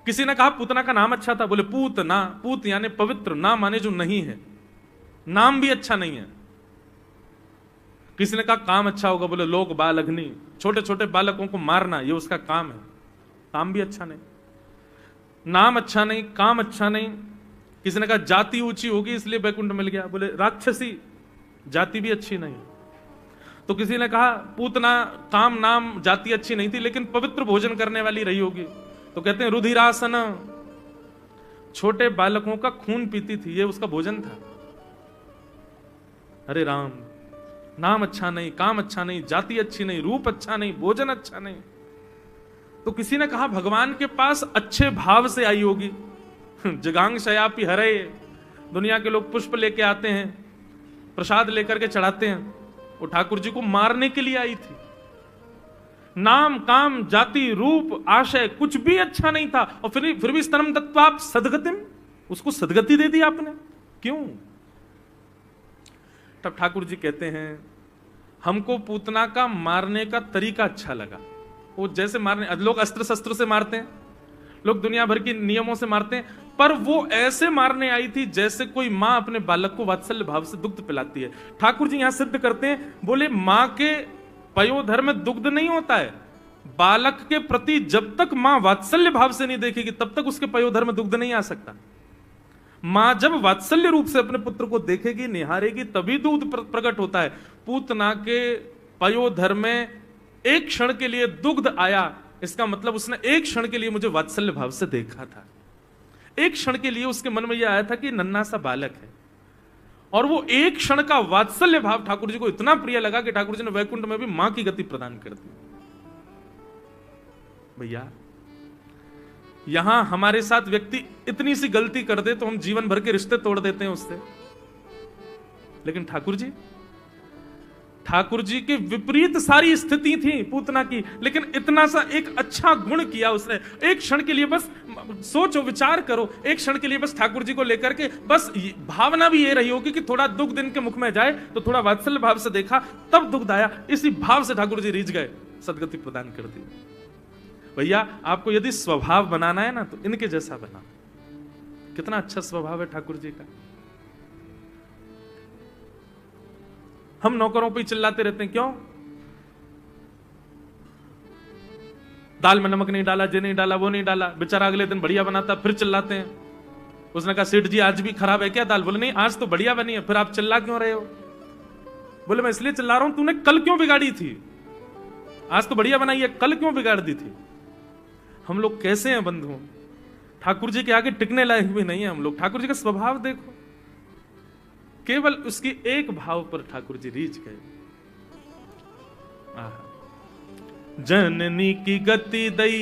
किसी ने कहा पूतना का नाम अच्छा था, बोले पूत ना, पूत यानी पवित्र, ना माने जो नहीं है, नाम भी अच्छा नहीं है। किसी ने कहा काम अच्छा होगा, बोले लोक बाल अग्नि, छोटे छोटे बालकों को मारना ये उसका काम है, काम भी अच्छा नहीं। नाम अच्छा नहीं, काम अच्छा नहीं। किसी ने कहा जाति ऊंची होगी इसलिए वैकुंठ मिल गया, बोले राक्षसी, जाति भी अच्छी नहीं। तो किसी ने कहा पूतना काम नाम जाति अच्छी नहीं थी लेकिन पवित्र भोजन करने वाली रही होगी, तो कहते हैं रुधिरासन, छोटे बालकों का खून पीती थी, ये उसका भोजन था। अरे राम, नाम अच्छा नहीं, काम अच्छा नहीं, जाति अच्छी नहीं, रूप अच्छा नहीं, भोजन अच्छा नहीं। तो किसी ने कहा भगवान के पास अच्छे भाव से आई होगी। जगांग शयापी हरे, दुनिया के लोग पुष्प लेके आते हैं, प्रसाद लेकर के चढ़ाते हैं, वो ठाकुर जी को मारने के लिए आई थी। नाम काम जाति रूप आशय कुछ भी अच्छा नहीं था, और फिर भी स्तनम दत्वा आप सदगतिम, उसको सदगति दे दी आपने, क्यों? तब ठाकुर जी कहते हैं हमको पूतना का मारने का तरीका अच्छा लगा। वो जैसे मारने, लोग अस्त्र शस्त्र से मारते हैं, लोग दुनिया भर के नियमों से मारते हैं, पर वो ऐसे मारने आई थी जैसे कोई मां अपने बालक को वात्सल्य भाव से दुग्ध पिलाती है। ठाकुर जी यहां सिद्ध करते हैं, बोले मां के पयोधर में दुग्ध नहीं होता है, बालक के प्रति जब तक मां वात्सल्य भाव से नहीं देखेगी तब तक उसके पयोधर में दुग्ध नहीं आ सकता। मां जब वात्सल्य रूप से अपने पुत्र को देखेगी, निहारेगी, तभी दूध प्रकट होता है। पूतना के पयोधर में एक क्षण के लिए दुग्ध आया, इसका मतलब उसने एक क्षण के लिए मुझे वात्सल्य भाव से देखा था। एक क्षण के लिए उसके मन में यह आया था कि नन्हा सा बालक है, और वो एक क्षण का वात्सल्य भाव ठाकुर जी को इतना प्रिय लगा कि ठाकुर जी ने वैकुंठ में भी मां की गति प्रदान कर दी। भैया यहां हमारे साथ व्यक्ति इतनी सी गलती कर दे तो हम जीवन भर के रिश्ते तोड़ देते हैं उससे, लेकिन ठाकुर जी के विपरीत सारी स्थिति थी पूतना की, लेकिन इतना सा एक अच्छा गुण किया उसने। एक क्षण के लिए बस सोचो, विचार करो, एक क्षण के लिए बस ठाकुर जी को लेकर के बस भावना भी ये रही होगी कि थोड़ा दुग्ध इनके मुख में जाए, तो थोड़ा वात्सल्य भाव से देखा तब दुग्ध आया, इसी भाव से ठाकुर जी रीझ गए, सदगति प्रदान कर दी। भैया आपको यदि स्वभाव बनाना है ना तो इनके जैसा बना। कितना अच्छा स्वभाव है ठाकुर जी का। हम नौकरों पे चिल्लाते रहते हैं, क्यों? दाल में नमक नहीं डाला, ये नहीं डाला, वो नहीं डाला, बेचारा अगले दिन बढ़िया बनाता, फिर चिल्लाते हैं। उसने कहा सेठ जी आज भी खराब है क्या दाल? बोले नहीं आज तो बढ़िया बनी है। फिर आप चिल्ला क्यों रहे हो? बोले मैं इसलिए चिल्ला रहा हूं, तूने कल क्यों बिगाड़ी थी? आज तो बढ़िया बनाई है, कल क्यों बिगाड़ दी थी? हम लोग कैसे हैं बंधु? ठाकुर जी के आगे टिकने लायक भी नहीं है हम लोग। ठाकुर जी का स्वभाव देखो, केवल उसकी एक भाव पर ठाकुर जी रीझ गए। जननी की गति दई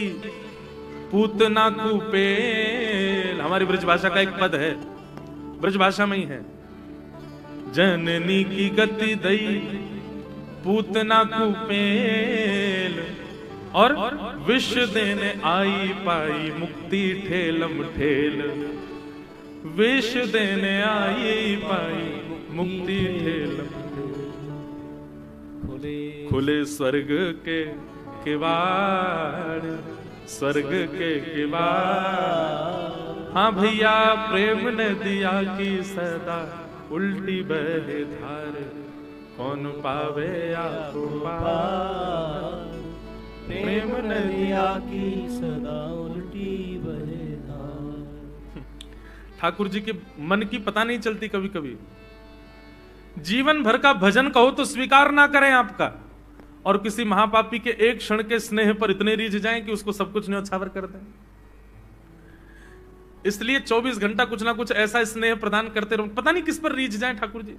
पूतना कुपेल, हमारी ब्रज भाषा का एक पद है, ब्रज भाषा में ही है। जननी की गति दई पूतना कुपेल, और विष देने आई पाई मुक्ति ठेलम ठेल, विष देने आई पाई मुक्ति ठेलम ठेल। खुले स्वर्ग के किवाड़, स्वर्ग के किवाड़। हाँ भैया प्रेम ने दिया की सदा उल्टी बहे धार, कौन पावे आपको पार। प्रेम ने दिया की सदा उल्टी बहे धार। ठाकुर जी के मन की पता नहीं चलती कभी कभी। जीवन भर का भजन कहो तो स्वीकार ना करें आपका, और किसी महापापी के एक क्षण के स्नेह पर इतने रीझ जाएं कि उसको सब कुछ न्योछावर कर दें। इसलिए 24 घंटा कुछ ना कुछ ऐसा स्नेह प्रदान करते रहो, पता नहीं किस पर रीझ जाएं ठाकुर जी,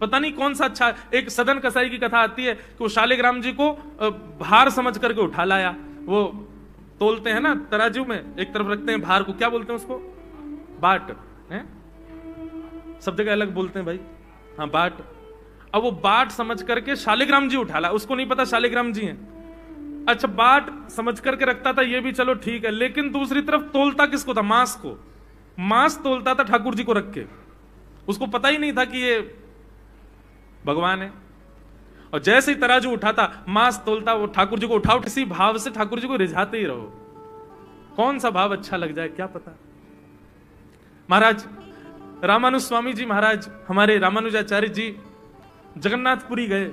पता नहीं कौन सा अच्छा। एक सदन कसाई की कथा आती है कि वो शालिग्राम जी को भार समझ करके उठा लाया। वो तोलते हैं ना तराजू में, एक तरफ रखते हैं भार को, क्या बोलते हैं उसको? बाट है, सब जगह अलग बोलते हैं भाई। हाँ बाट। अब वो बाट समझ करके शालिग्राम जी उठा ला, उसको नहीं पता शालिग्राम जी हैं। अच्छा बाट समझ करके रखता था, ये भी चलो ठीक है, लेकिन दूसरी तरफ तोलता किसको था? मांस को। मांस तोलता था ठाकुर जी को रख के, उसको पता ही नहीं था कि ये भगवान है। और जैसे ही तराजू उठाता, मांस तोलता, वो ठाकुर जी को उठाओ, किसी भाव से ठाकुर जी को रिझाते ही रहो। कौन सा भाव अच्छा लग जाए क्या पता। महाराज रामानुज स्वामी जी महाराज, हमारे रामानुजाचार्य जी जगन्नाथपुरी गए।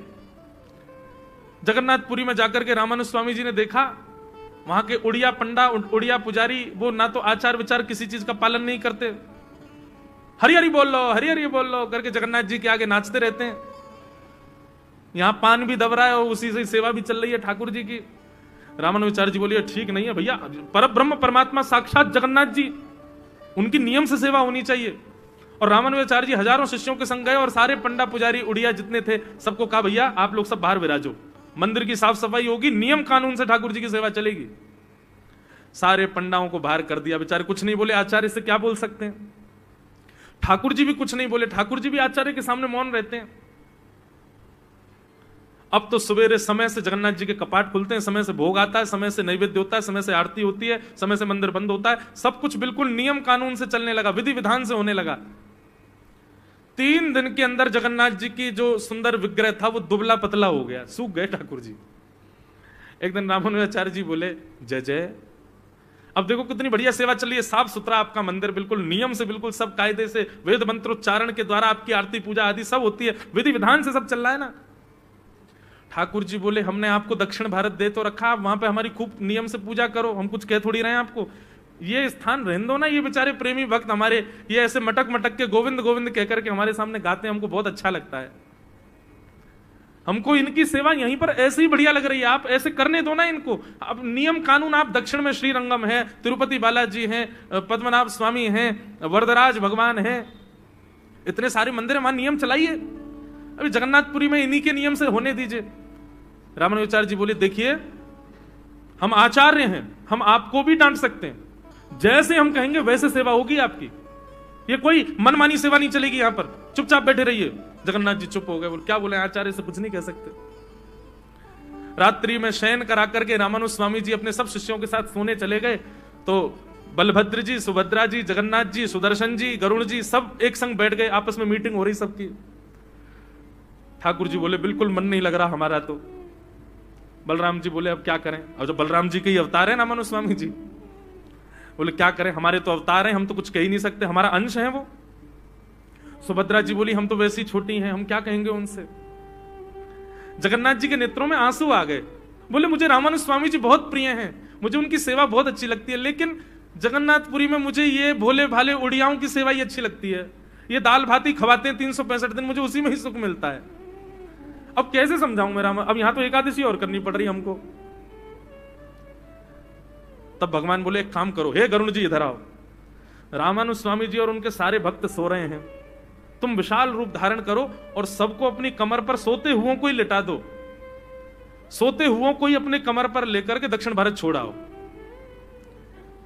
जगन्नाथपुरी में जाकर के रामानुज स्वामी जी ने देखा वहां के उड़िया पंडा, उड़िया पुजारी, वो ना तो आचार विचार किसी चीज का पालन नहीं करते, हरि हरि बोल लो, हरि हरि बोल लो करके जगन्नाथ जी के आगे नाचते रहते हैं। यहां पान भी दब रहा है और उसी से सेवा भी चल रही है ठाकुर जी की। रामानुजाचार्य जी बोलिए ठीक नहीं है भैया, परब्रह्म परमात्मा साक्षात जगन्नाथ जी, उनकी नियम से सेवा होनी चाहिए। और रामानुजाचार्य जी हजारों शिष्यों के संग गए और सारे पंडा पुजारी उड़िया जितने थे सबको कहा भैया आप लोग सब बाहर विराजो, मंदिर की साफ सफाई होगी, नियम कानून से ठाकुर जी की सेवा चलेगी। सारे पंडाओं को बाहर कर दिया, बेचारे कुछ नहीं बोले, आचार्य से क्या बोल सकते हैं। ठाकुर जी भी कुछ नहीं बोले, ठाकुर जी भी आचार्य के सामने मौन रहते हैं। अब तो सवेरे समय से जगन्नाथ जी के कपाट खुलते हैं, समय से भोग आता है, समय से नैवेद्य होता है, समय से आरती होती है, समय से मंदिर बंद होता है, सब कुछ बिल्कुल नियम कानून से चलने लगा, विधि विधान से होने लगा। 3 दिन के अंदर जगन्नाथ जी की जो सुंदर विग्रह था वो दुबला पतला हो गया, सूख गए ठाकुर जी। एक दिन रामानुजाचार्य जी बोले जय जय, अब देखो कितनी बढ़िया सेवा चल रही है, साफ सुथरा आपका मंदिर, बिल्कुल नियम से, बिल्कुल सब कायदे से, वेद मंत्रोच्चारण के द्वारा आपकी आरती पूजा आदि सब होती है, विधि विधान से सब चल रहा है ना। ठाकुर जी बोले हमने आपको दक्षिण भारत दे तो रखा, आप वहां पे हमारी खूब नियम से पूजा करो, हम कुछ कह थोड़ी रहे हैं आपको, ये स्थान रहने दो ना। ये बेचारे प्रेमी भक्त हमारे ये ऐसे मटक मटक के गोविंद गोविंद कहकर के हमारे सामने गाते हैं, हमको बहुत अच्छा लगता है, हमको इनकी सेवा यहीं पर ऐसे ही बढ़िया लग रही है, आप ऐसे करने दो ना इनको। अब नियम कानून, आप दक्षिण में श्रीरंगम है, तिरुपति बालाजी हैं, पद्मनाभ स्वामी हैं, वरदराज भगवान हैं, इतने सारे मंदिर है, वहां नियम चलाइए, अभी जगन्नाथपुरी में इन्हीं के नियम से होने दीजिए। रामानुजाचार्य जी बोले देखिए हम आचार्य हैं, हम आपको भी डांट सकते हैं, जैसे हम कहेंगे वैसे सेवा होगी आपकी, ये कोई मनमानी सेवा नहीं चलेगी, यहां पर चुपचाप बैठे रहिए। जगन्नाथ जी चुप हो गए, बोले क्या बोले, आचार्य से कुछ नहीं कह सकते। रात्रि में शयन करा करके रामानुज स्वामी जी अपने सब शिष्यों के साथ सोने चले गए, तो बलभद्र जी, सुभद्रा जी, जगन्नाथ जी, सुदर्शन जी, गरुड़ जी सब एक संग बैठ गए, आपस में मीटिंग हो रही सबकी। ठाकुर जी बोले बिल्कुल मन नहीं लग रहा हमारा तो। बलराम जी बोले अब क्या करें, अब जब बलराम जी के ही अवतार है रामानुज स्वामी जी, बोले क्या करें, हमारे तो अवतार हैं, हम तो कुछ कह ही नहीं सकते, हमारा अंश है वो। सुभद्रा जी बोली हम तो वैसी छोटी हैं, हम क्या कहेंगे उनसे। जगन्नाथ जी के नेत्रों में आंसू आ गए, बोले मुझे रामानुज स्वामी जी बहुत प्रिय हैं, मुझे उनकी सेवा बहुत अच्छी लगती है, लेकिन जगन्नाथपुरी में मुझे ये भोले भाले उड़ियाओं की सेवा ही अच्छी लगती है, ये दाल भात ही खवाते हैं 365 दिन, मुझे उसी में ही सुख मिलता है। अब कैसे समझाऊं मैं अब यहां तो एकादशी और करनी पड़ रही हमको। तब भगवान बोले एक काम करो, हे गरुण जी इधर आओ, रामानुज स्वामी जी और उनके सारे भक्त सो रहे हैं, तुम विशाल रूप धारण करो और सबको अपनी कमर पर सोते हुओं को ही लिटा दो, सोते हुओं को ही अपने कमर पर लेकर के दक्षिण भारत छोड़ आओ।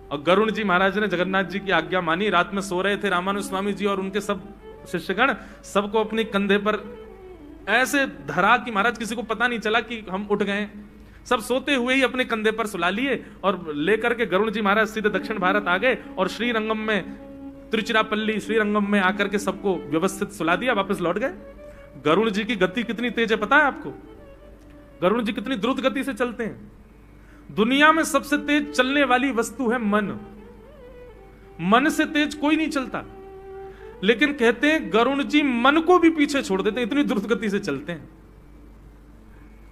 और गरुण जी महाराज ने जगन्नाथ जी की आज्ञा मानी, रात में सो रहे थे रामानुज स्वामी जी और उनके सब शिष्यगण, सबको अपने कंधे पर ऐसे धरा कि महाराज किसी को पता नहीं चला कि हम उठ गए, सब सोते हुए ही अपने कंधे पर सुला लिए और लेकर के गरुण जी महाराज सीधे दक्षिण भारत आ गए और श्रीरंगम में, तिरुचिरापल्ली श्रीरंगम में आकर के सबको व्यवस्थित सुला दिया, वापस लौट गए। गरुण जी की गति कितनी तेज है पता है आपको, गरुण जी कितनी द्रुत गति से चलते हैं। दुनिया में सबसे तेज चलने वाली वस्तु है मन, मन से तेज कोई नहीं चलता, लेकिन कहते हैं गरुण जी मन को भी पीछे छोड़ देते हैं, इतनी द्रुत गति से चलते हैं।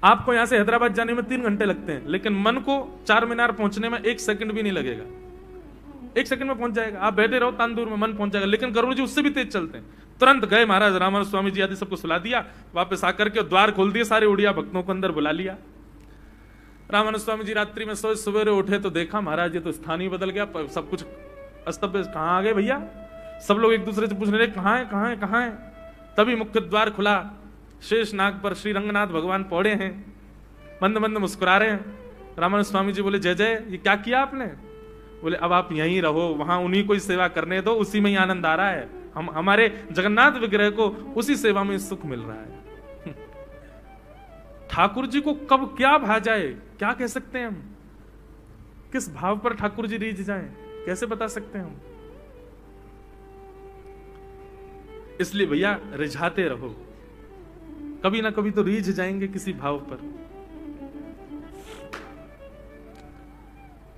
आपको यहां से हैदराबाद जाने में 3 घंटे लगते हैं, लेकिन मन को चार मीनार पहुंचने में 1 सेकंड भी नहीं लगेगा, 1 सेकंड में पहुंच जाएगा। आप बैठे रहो तांदूर में, मन पहुंच जाएगा। लेकिन गरुड़ जी उससे भी तेज चलते हैं। तुरंत गए महाराज रामानुज स्वामी जी आदि सबको सुला दिया, वापस आकर के द्वार खोल दिए, सारे उड़िया भक्तों को अंदर बुला लिया। रामानुज स्वामी जी रात्रि में सोए, सवेरे उठे तो देखा महाराज ये तो स्थान ही बदल गया, सब कुछ अस्त व्यस्त। कहां आ गए भैया, सब लोग एक दूसरे से पूछने लगे कहां है कहां है कहां है। तभी मुख्य द्वार खुला, शेष नाग पर श्री रंगनाथ भगवान पौड़े हैं, मंद मंद मुस्कुरा रहे हैं। रामानुज स्वामी जी बोले जय जय, ये क्या किया आपने। बोले अब आप यहीं रहो, वहां उन्हीं को सेवा करने दो, उसी में ही आनंद आ रहा है, हम हमारे जगन्नाथ विग्रह को उसी सेवा में सुख मिल रहा है। ठाकुर जी को कब क्या भा जाए क्या कह सकते हैं हम, किस भाव पर ठाकुर जी रीझ जाएं कैसे बता सकते हैं हम। इसलिए भैया रिझाते रहो, कभी ना कभी तो रीझ जाएंगे किसी भाव पर।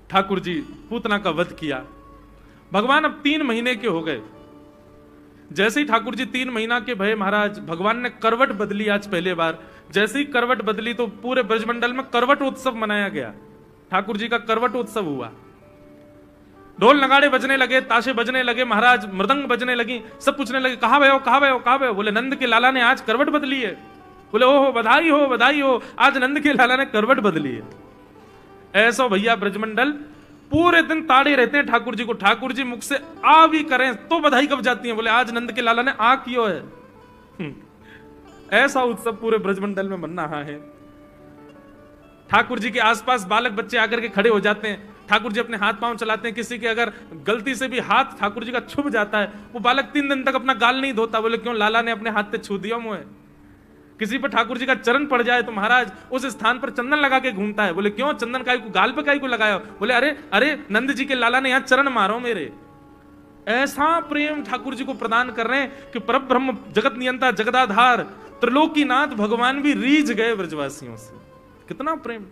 ठाकुर जी पूतना का वध किया। भगवान अब 3 महीने के हो गए। जैसे ही ठाकुर जी 3 महीना के भय महाराज, भगवान ने करवट बदली। आज पहले बार जैसे ही करवट बदली तो पूरे ब्रजमंडल में करवट उत्सव मनाया गया। ठाकुर जी का करवट उत्सव हुआ। ढोल नगाड़े बजने लगे, ताशे बजने लगे, महाराज मृदंग बजने लगी। सब पूछने लगे कहां भयो, कहां भयो, कहां भयो। बोले नंद के लाला ने आज करवट बदली है। बोले ओहो बधाई हो, बधाई हो, आज नंद के लाला ने करवट बदली है। ऐसा भैया ब्रजमंडल पूरे दिन ताड़े रहते हैं ठाकुर जी को। ठाकुर जी मुख से आ भी करें तो बधाई कब जाती है। बोले आज नंद के लाला ने आ कियो है। ऐसा उत्सव पूरे ब्रजमंडल में बन रहा है। ठाकुर जी के आसपास बालक बच्चे आकर के खड़े हो जाते हैं। ठाकुर जी अपने हाथ पांव चलाते हैं। किसी के अगर गलती से भी हाथ ठाकुर जी का छुप जाता है, वो बालक 3 दिन तक अपना गाल नहीं धोता। बोले क्यों, लाला ने अपने हाथ से छू दिया मुझे। किसी पर ठाकुर जी का चरण पड़ जाए तो महाराज उस स्थान पर चंदन लगा के घूमता है। बोले क्यों, चंदन काय को गाल पे काय को लगाया। बोले अरे अरे नंद जी के लाला ने यहां चरण मारो मेरे। ऐसा प्रेम ठाकुर जी को प्रदान कर रहे हैं कि परब्रह्म जगत नियंता जगदाधार त्रिलोकीनाथ भगवान भी रीझ गए ब्रजवासियों से। कितना प्रेम।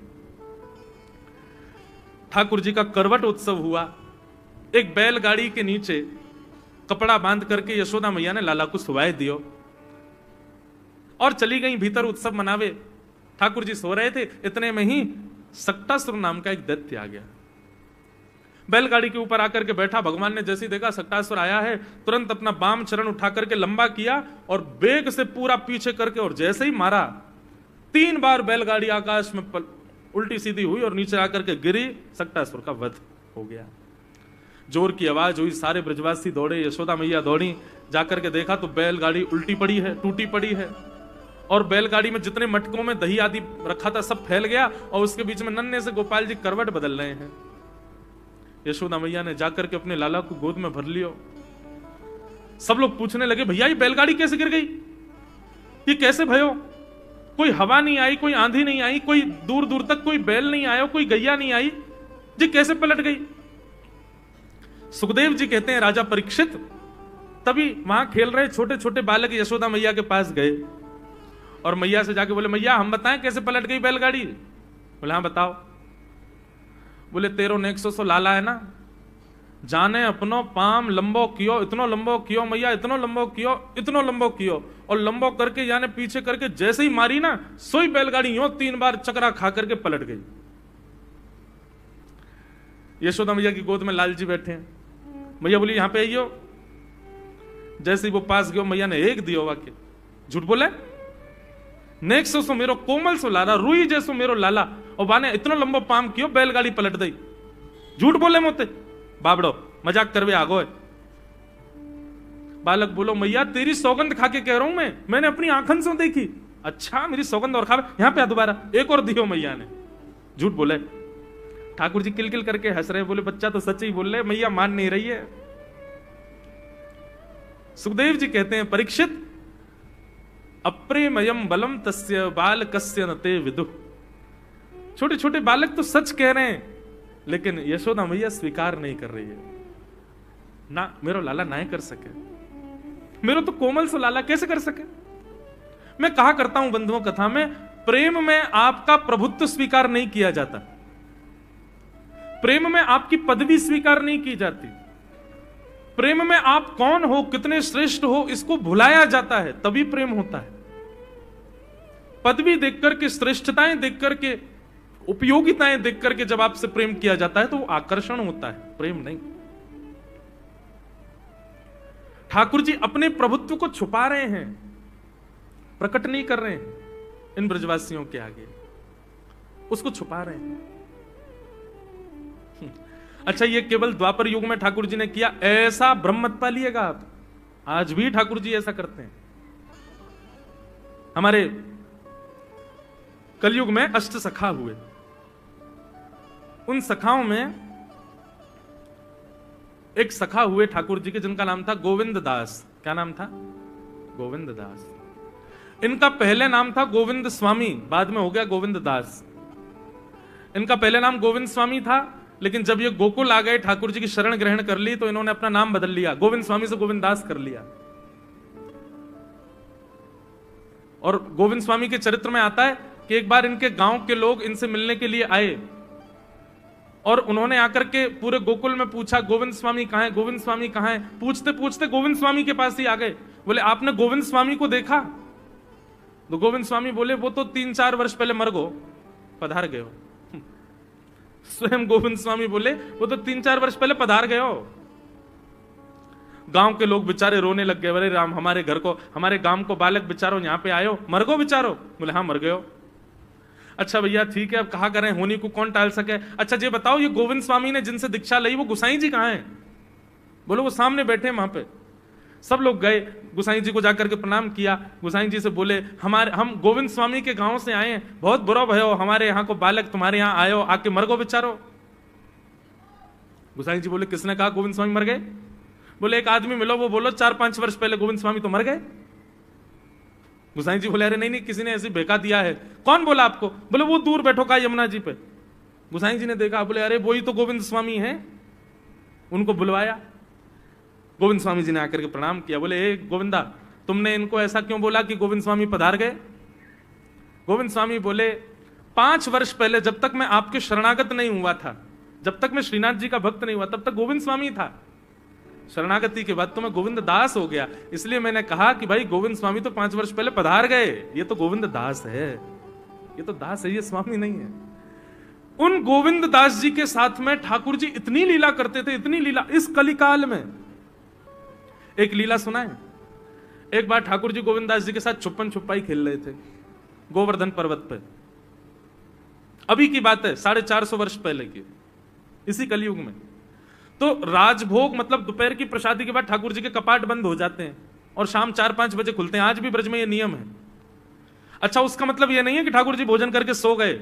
ठाकुर जी का करवट उत्सव हुआ। एक बैलगाड़ी के नीचे कपड़ा बांध करके यशोदा मैया ने लाला को सुवाए दियो और चली गई भीतर उत्सव मनावे। ठाकुर जी सो रहे थे, इतने में ही सक्टासुर नाम का एक दैत्य आ गया। बैलगाड़ी के ऊपर आकर के बैठा। भगवान ने जैसे ही देखा सक्टासुर आया है, तुरंत अपना बाम चरण उठा करके लंबा किया और बेग से पूरा पीछे करके और जैसे ही मारा, 3 बार बैलगाड़ी आकाश में उल्टी सीधी हुई और नीचे आकर के गिरी। सक्टासुर का वध हो गया। जोर की आवाज हुई, सारे ब्रजवासी दौड़े, यशोदा मैया दौड़ी। जाकर के देखा तो बैलगाड़ी उल्टी पड़ी है, टूटी पड़ी है और बैलगाड़ी में जितने मटकों में दही आदि रखा था सब फैल गया और उसके बीच में नन्हे से गोपाल जी करवट बदल रहे हैं। यशोदा मैया ने जाकर के अपने लाला को गोद में भर लियो। सब लोग पूछने लगे भैया ये बैलगाड़ी कैसे गिर गई, ये कैसे भयो। कोई हवा नहीं आई, कोई आंधी नहीं आई, कोई दूर दूर तक कोई बैल नहीं आया, कोई गैया नहीं आई, जी कैसे पलट गई। सुखदेव जी कहते हैं राजा परीक्षित तभी वहां खेल रहे छोटे छोटे बालक यशोदा मैया के पास गए और मैया से जाके बोले मैया हम बताएं कैसे पलट गई बैलगाड़ी। बोले हाँ बताओ। बोले तेरो ने 100 लाला है ना, जाने अपनो पाम लंबो कियो, इतनो लंबो कियो मैया, इतनो लंबो कियो, इतनो लंबो कियो और लंबो करके यानी पीछे करके जैसे ही मारी ना, सोई बैलगाड़ी यूं 3 बार चकरा खा करके पलट गई। यशोदा मैया की गोद में लाल जी बैठे हैं। मैया बोली यहां पे आइयो। जैसे ही वो पास गयो, मैया ने एक दियो वाक्य। झूठ बोले, नेक सो मेरो कोमल सो लाला, रुई जैसो मेरो लाला और बाने इतना लंबो पाम कियो बैलगाड़ी पलट गई। झूठ बोले मोते बाबड़ो, मजाक करवे आगो है। बालक बोलो मैया तेरी सौगंध खा के कह रहा हूं मैंने अपनी आंखन से देखी। अच्छा मेरी सौगंध और खावे, यहां पे दोबारा एक और दियो मैया ने। झूठ बोले। ठाकुर जी किलकिल करके हंस रहे, बोले बच्चा तो सच ही बोल रहे, मैया मान नहीं रही है। सुखदेव जी कहते हैं परीक्षित अप्रेमयम बलम तस्य बालकस्य नते विदुः। छोटे छोटे बालक तो सच कह रहे हैं लेकिन यशोदा मैया स्वीकार नहीं कर रही है ना, मेरो लाला ना कर सके, मेरो तो कोमल सो लाला कैसे कर सके। मैं कहा करता हूं बंधुओं कथा में, प्रेम में आपका प्रभुत्व स्वीकार नहीं किया जाता, प्रेम में आपकी पदवी स्वीकार नहीं की जाती, प्रेम में आप कौन हो, कितने श्रेष्ठ हो, इसको भुलाया जाता है, तभी प्रेम होता है। पदवी देख करके, श्रेष्ठताएं देख करके, उपयोगिताएं देख करके जब आपसे प्रेम किया जाता है तो वो आकर्षण होता है, प्रेम नहीं। ठाकुर जी अपने प्रभुत्व को छुपा रहे हैं, प्रकट नहीं कर रहे हैं इन ब्रजवासियों के आगे, उसको छुपा रहे हैं। अच्छा ये केवल द्वापर युग में ठाकुर जी ने किया, ऐसा भ्रम मत पालिएगा आप, आज भी ठाकुर जी ऐसा करते हैं। हमारे कलयुग में अष्ट सखा हुए, उन सखाओं में एक सखा हुए ठाकुर जी के जिनका नाम था गोविंद दास। क्या नाम था? गोविंद दास। इनका पहले नाम था गोविंद स्वामी, बाद में हो गया गोविंद दास। इनका पहले नाम गोविंद स्वामी था, लेकिन जब ये गोकुल आ गए, ठाकुर जी की शरण ग्रहण कर ली, तो इन्होंने अपना नाम बदल लिया, गोविंद स्वामी से गोविंद दास कर लिया। और गोविंद स्वामी के चरित्र में आता है कि एक बार इनके गांव के लोग इनसे मिलने के लिए आए और उन्होंने आकर के पूरे गोकुल में पूछा गोविंद स्वामी कहाँ है, गोविंद स्वामी कहाँ है। पूछते पूछते गोविंद स्वामी के पास ही आ गए। बोले आपने गोविंद स्वामी को देखा? तो गोविंद स्वामी बोले वो तो 3-4 वर्ष पहले मर गो, पधार गए हो। स्वयं गोविंद स्वामी बोले वो तो 3-4 वर्ष पहले पधार गए हो। गांव के लोग बेचारे रोने लग गए, अरे राम हमारे घर को, हमारे गांव को बालक बेचारो यहाँ पे आयो, मर गो बेचारो। बोले हाँ मर गए हो। अच्छा भैया ठीक है, अब कहा करें, होनी को कौन टाल सके। अच्छा ये बताओ ये गोविंद स्वामी ने जिनसे दीक्षा ली वो गुसाई जी कहाँ है? बोलो वो सामने बैठे वहां पे। सब लोग गए, गुसाई जी को जाकर के प्रणाम किया। गुसाई जी से बोले हम गोविंद स्वामी के गांव से आए हैं, बहुत बुरा भयो, हमारे यहाँ को बालक तुम्हारे यहाँ आयो, आके मर गो बेचारो। गुसाई जी बोले किसने कहा गोविंद स्वामी मर गए? बोले एक आदमी मिलो, वो बोलो 4-5 वर्ष पहले गोविंद स्वामी तो मर गए। गुसाई जी बोले अरे नहीं किसी ने ऐसी बेका दिया है। कौन बोला आपको? बोले वो दूर बैठो का यमुना जी पे। गुसाई जी ने देखा, बोले अरे वो ही तो गोविंद स्वामी हैं। उनको बुलवाया। गोविंद स्वामी जी ने आकर के प्रणाम किया। बोले ए गोविंदा, तुमने इनको ऐसा क्यों बोला कि गोविंद स्वामी पधार गए? गोविंद स्वामी बोले 5 वर्ष पहले जब तक मैं आपके शरणागत नहीं हुआ था, जब तक मैं श्रीनाथ जी का भक्त नहीं हुआ, तब तक गोविंद स्वामी था। शरणागति के बाद तो मैं गोविंद दास हो गया, इसलिए मैंने कहा कि भाई गोविंद स्वामी तो 5 वर्ष पहले पधार गए, ये तो गोविंद दास है, ये तो दास है, ये स्वामी नहीं है। उन गोविंद दास जी के साथ में ठाकुर जी इतनी लीला करते थे, इतनी लीला। इस कलिकाल में एक लीला सुना है। एक बार ठाकुर जी गोविंद दास जी के साथ छुपन छुपाई खेल रहे थे गोवर्धन पर्वत पे। अभी की बात है, 450 वर्ष पहले की, इसी कलयुग में। तो राजभोग मतलब दोपहर की प्रसादी के बाद ठाकुर जी के कपाट बंद हो जाते हैं और शाम 4-5 बजे खुलते हैं। आज भी ब्रज में ये नियम है। अच्छा उसका मतलब ये नहीं है कि ठाकुर जी भोजन करके सो गए,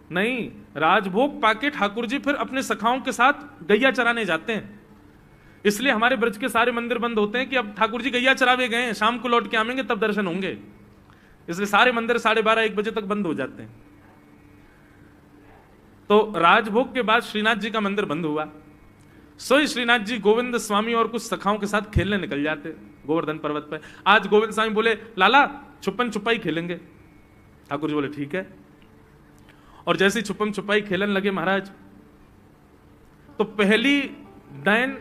नहीं, राजभोग पाके ठाकुर जी फिर अपने सखाओं के साथ गैया चराने जाते हैं। इसलिए हमारे ब्रज के सारे मंदिर बंद होते हैं कि अब ठाकुर जी गैया चरावे गए हैं, शाम को लौट के आएंगे तब दर्शन होंगे। इसलिए सारे मंदिर 12:30-1 बजे तक बंद हो जाते हैं। तो राजभोग के बाद श्रीनाथ जी का मंदिर बंद हुआ। सोई श्रीनाथ जी गोविंद स्वामी और कुछ सखाओं के साथ खेलने निकल जाते गोवर्धन पर्वत पर। आज गोविंद स्वामी बोले लाला छुपन छुपाई खेलेंगे। ठाकुर जी बोले ठीक है। और जैसे ही छुपन छुपाई खेलने लगे महाराज, तो पहली डायन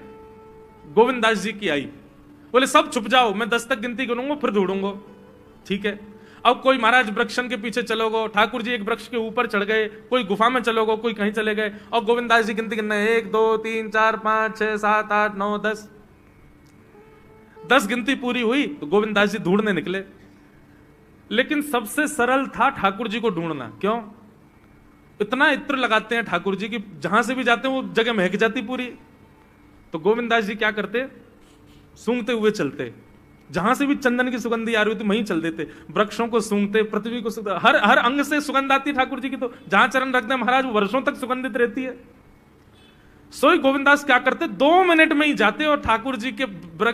गोविंद दास जी की आई। बोले सब छुप जाओ, मैं 10 तक गिनती गिनूंगा फिर ढूंढूंगा। ठीक है। अब कोई महाराज वृक्षन के पीछे चलोगो, ठाकुर जी एक वृक्ष के ऊपर चढ़ गए, कोई गुफा में चलोगो, कोई कहीं चले गए। और गोविंद दास जी गिनती गिनना है 1 2 3 4 5 6 7 8 9 10। 10 गिनती पूरी हुई तो गोविंद दास जी ढूंढने निकले। लेकिन सबसे सरल था ठाकुर जी को ढूंढना। क्यों? इतना इत्र लगाते हैं ठाकुर जी की जहां से भी जाते हैं वो जगह महक जाती पूरी। तो गोविंद दास जी क्या करते, सूंघते हुए चलते, जहां से भी चंदन की सुगंधी आ रही होती वहीं चल देते। वृक्षों को सूंघते, पृथ्वी को सूंघते, हर अंग से सुगंध आती ठाकुर जी की। तो जहां चरण रखते हैं महाराज वो वर्षों तक सुगंधित रहती है। सोई गोविंदास क्या करते, 2 मिनट में ही जाते और ठाकुर जी के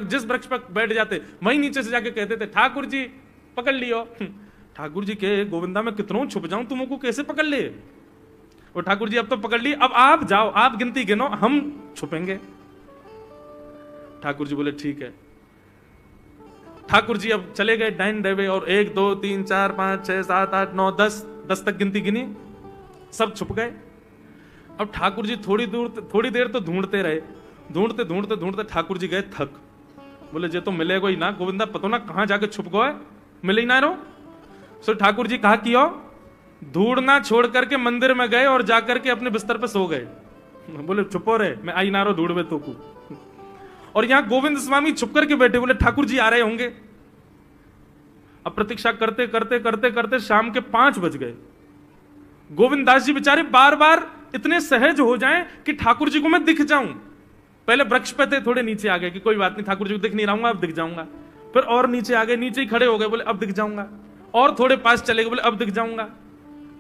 जिस वृक्ष पर बैठ जाते वहीं नीचे से जाके कहते थे ठाकुर जी पकड़ लियो। ठाकुर जी के गोविंदा में कितनों छुप जाऊं, तुमको कैसे पकड़ ले। और ठाकुर जी अब तो पकड़ ली, अब आप जाओ, आप गिनती गिनो, हम छुपेंगे। ठाकुर जी बोले ठीक है। ठाकुर जी अब चले गए डाइन देवे और 1 2 3 4 5 6 7 8 9 10 तक गिनती गिनी, सब छुप गए। अब ठाकुर जी थोड़ी देर तो ढूंढते रहे, ढूंढते ठाकुर जी गए थक। बोले जे तो मिलेगा ही ना गोविंदा, पतो ना कहां जाके छुप गए, मिले ही ना रो। सो ठाकुर जी कहा कियो, ढूंढना छोड़ करके मंदिर में गए और जाकर के अपने बिस्तर पे सो गए। बोले छुपो रे, मैं आई ना रो ढूंढवे तो को। और यहां गोविंद स्वामी छुप करके बैठे, बोले ठाकुर जी आ रहे होंगे। अब प्रतीक्षा करते करते करते करते शाम के 5 बज गए। गोविंद दास जी बेचारे बार बार इतने सहज हो जाएं कि ठाकुर जी को मैं दिख जाऊं। पहले वृक्ष पे थे, थोड़े नीचे आ गए कि कोई बात नहीं ठाकुर जी को दिख नहीं रहूंगा, अब दिख जाऊंगा। फिर और नीचे आ गए, नीचे ही खड़े हो गए, बोले अब दिख जाऊंगा। और थोड़े पास चले गए, बोले अब दिख जाऊंगा।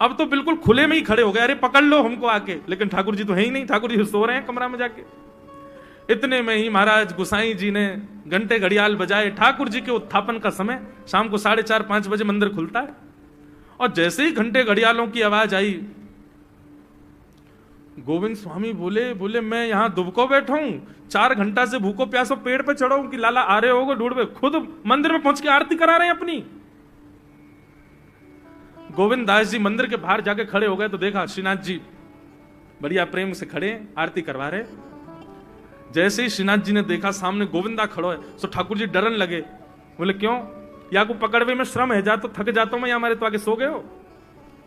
अब तो बिल्कुल खुले में ही खड़े हो गए, अरे पकड़ लो हमको आके। लेकिन ठाकुर जी तो है ही नहीं, ठाकुर जी सो रहे हैं कमरा में जाके। इतने में ही महाराज गुसाई जी ने घंटे घड़ियाल बजाए। ठाकुर जी के उत्थापन का समय शाम को 4:30-5 बजे मंदिर खुलता है। और जैसे ही घंटे घड़ियालों की आवाज आई, गोविंद स्वामी बोले मैं यहां दुबको बैठा हूं, 4 घंटा से भूखो प्यासो पेड़ पे चढ़ा हूं कि लाला आ रहे होगे ढूंढवे, खुद मंदिर में पहुंच के आरती करा रहे हैं अपनी। गोविंद दास जी मंदिर के बाहर जाके खड़े हो गए तो देखा श्रीनाथ जी बढ़िया प्रेम से खड़े आरती करवा रहे। जैसे ही श्रीनाथ जी ने देखा सामने गोविंदा खड़ो है, तो ठाकुर जी डरन लगे। बोले क्यों? या को पकड़वे में श्रम है, जा तो थक जाता हूं मैं, या हमारे तो आगे सो गए हो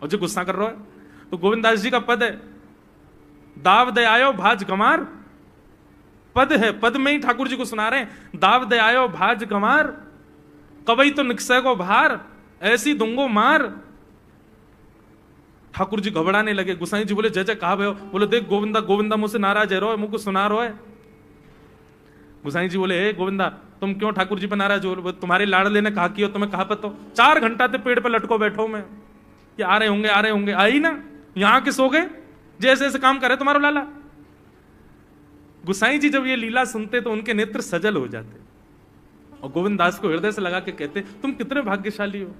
और जो गुस्सा कर रहा है। तो गोविंदास जी का पद है, दाव दे आयो भाज गमार, पद है, पद में ही ठाकुर जी को सुना रहे हैं, दाव दे आयो भाज गमार, कवई तो निकसे को भार, ऐसी दूंगो मार। ठाकुर जी घबराने लगे। गुसाई जी बोले जय जय कहा भयो? बोले देख गोविंदा, गोविंदा मुझसे नाराज है, रो मुझको सुना रो है। गुसाई जी बोले हे गोविंदा, तुम क्यों ठाकुर जी पर नाराज हो? तुम्हारे लाडले ने कहा कि हो, तुम्हें कहा पतो? 4 घंटा ते पेड़ पे लटको बैठो मैं कि आ रहे होंगे, आ रहे होंगे, आई ना, यहां के सो गए, जैसे ऐसे काम करे तुम्हारा लाला। गुसाई जी जब ये लीला सुनते तो उनके नेत्र सजल हो जाते और गोविंदास को हृदय से लगा के कहते, तुम कितने भाग्यशाली हो,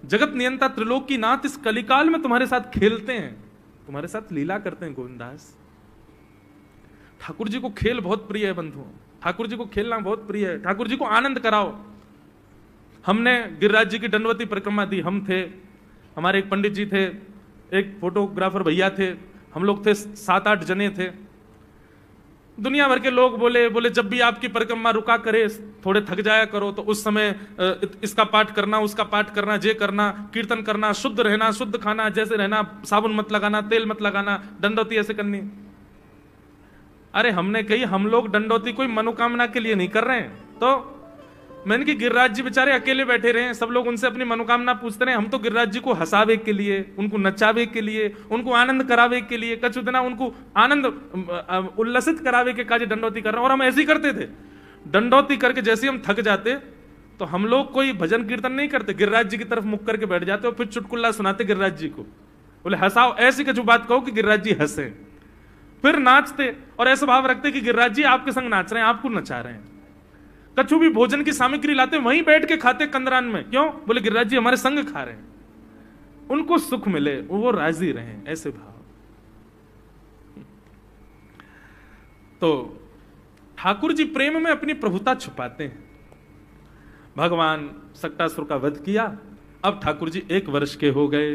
जगत नियंता त्रिलोकी नाथ इस कलिकाल में तुम्हारे साथ खेलते हैं, तुम्हारे साथ लीला करते हैं। गोविंदास, ठाकुर जी को खेल बहुत प्रिय है बंधुओं, ठाकुर जी को खेलना बहुत प्रिय है। ठाकुर जी को आनंद कराओ। हमने गिरिराज जी की दंडवती परिक्रमा दी, हम थे, हमारे एक पंडित जी थे, एक फोटोग्राफर भैया थे, हम लोग थे 7-8 जने थे। दुनिया भर के लोग बोले जब भी आपकी परिक्रमा रुका करे, थोड़े थक जाया करो तो उस समय इसका पाठ करना, उसका पाठ करना, जे करना, कीर्तन करना, शुद्ध रहना, शुद्ध खाना, जैसे रहना, साबुन मत लगाना, तेल मत लगाना, दंडवती ऐसे करनी। अरे हमने कही हम लोग दंडवती कोई मनोकामना के लिए नहीं कर रहे हैं। तो मैंने कि गिरिराज जी बेचारे अकेले बैठे रहे, सब लोग उनसे अपनी मनोकामना पूछते रहे, हम तो गिरिराज जी को हंसावे के लिए, उनको नचावे के लिए, उनको आनंद करावे के लिए, कछु दिना उनको आनंद उल्लसित करावे के काज दंडवती कर रहे हैं। और हम ऐसे ही करते थे। दंडवती करके जैसे हम थक जाते तो हम लोग कोई भजन कीर्तन नहीं करते, गिरिराज जी की तरफ मुख करके बैठ जाते और फिर चुटकुल्ला सुनाते गिरिराज जी को। बोले हंसाओ, ऐसी कछु बात कहो कि गिरिराज जी हंसे, फिर नाचते और ऐसा भाव रखते कि गिरिराज जी आपके संग नाच रहे हैं, आपको नचा रहे हैं। कछु भी भोजन की सामग्री लाते वहीं बैठ के खाते कंदरान में, क्यों? बोले गिरिराज जी हमारे संग खा रहे हैं, उनको सुख मिले, वो राजी रहे, ऐसे भाव। तो ठाकुर जी प्रेम में अपनी प्रभुता छुपाते हैं। भगवान सक्टासुर का वध किया, अब ठाकुर जी 1 वर्ष के हो गए।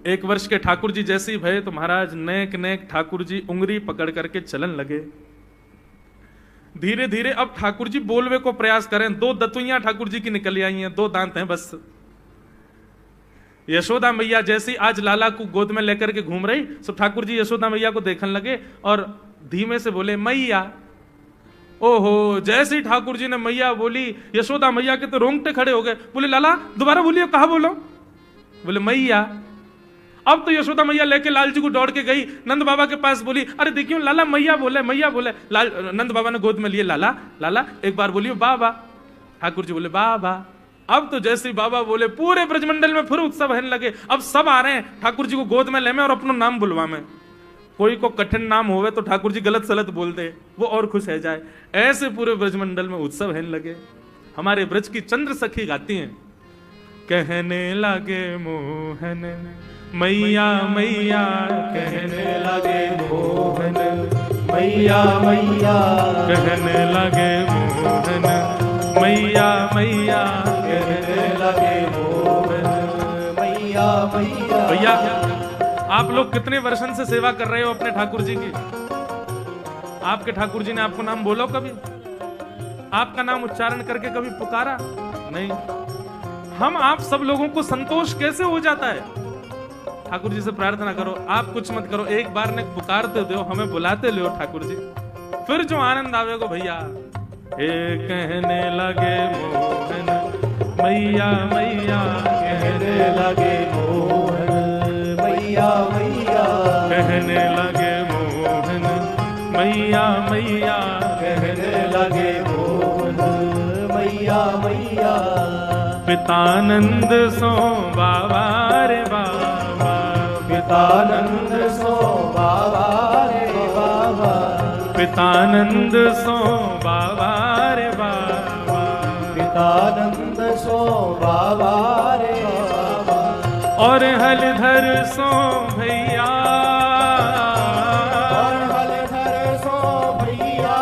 1 वर्ष के ठाकुर जी जैसे ही भये तो महाराज नेक नेक ठाकुर जी उंगली पकड़ करके चलन लगे। धीरे धीरे अब ठाकुर जी बोलवे को प्रयास करें। 2 दतुइयां ठाकुर जी की निकल आई हैं, 2 दांत हैं बस। यशोदा मैया जैसी आज लाला को गोद में लेकर के घूम रही, तो ठाकुर जी यशोदा मैया को देखने लगे और धीमे से बोले मैया। ओहो, जैसे ही ठाकुर जी ने मैया बोली, यशोदा मैया के तो रोंगटे खड़े हो गए। बोले लाला दोबारा बोलिए, कहा बोलो? बोले मैया। अब तो यशोदा मैया लेके लाल जी को दौड़ के गई, नंद बाबा के पास बोली, अरे देखियो लाला मैया बोले, मैया बोले। लाल नंद बाबा ने गोद में लिए, लाला लाला एक बार बोलियो बाबा। ठाकुर जी बोले बाबा। अब तो जैसे ही बाबा बोले पूरे ब्रजमंडल में फिर उत्सव होने लगे। अब सब आ रहे हैं ठाकुर जी को गोद में ले में और अपना नाम बुलवा में। कोई को कठिन नाम होवे तो ठाकुर जी गलत सलत बोल दे, वो और खुश है जाए। ऐसे पूरे ब्रजमंडल में उत्सव होने लगे। हमारे ब्रज की चंद्र सखी गाती हैं, कहने लगे मोहन मैया मैया, कहने लगे मोहन मैया मैया, कहने लगे मोहन मैया मैया, कहने लगे मोहन मैया मैया। भैया आप लोग कितने वर्षन से सेवा कर रहे हो अपने ठाकुर जी की? आपके ठाकुर जी ने आपको नाम बोलो कभी? आपका नाम उच्चारण करके कभी पुकारा? नहीं। हम आप सब लोगों को संतोष कैसे हो जाता है? ठाकुर जी से प्रार्थना करो, आप कुछ मत करो, एक बार ने पुकारते दो, हमें बुलाते ले ठाकुर जी, फिर जो आनंद आवेगा भैया। हे कहने लगे मोहन मैया मैया, कहने लगे मोहन मैया मैया, कहने लगे मोहन मैया मैया, कहने लगे मोहन मैया मैया। पितानंद सो बाबा रे बाबा, पितानंद सो बाबा रे बाबा, पितानंद सो बाबा रे बाबा, पितानंद सो बाबा रे बाबा। और हलधर सो भैया, और हलधर सो भैया,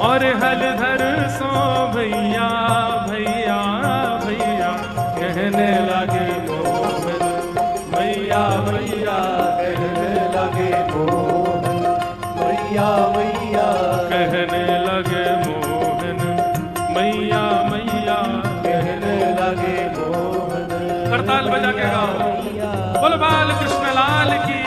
और हलधर सो भैया भैया भैया, कहने लगे मोहन मैया मैया, मैया मैया कहने लगे मोहन मैया मैया, कहने लगे मोहन। करताल बजा के गाओ, बोल बाल कृष्ण लाल की।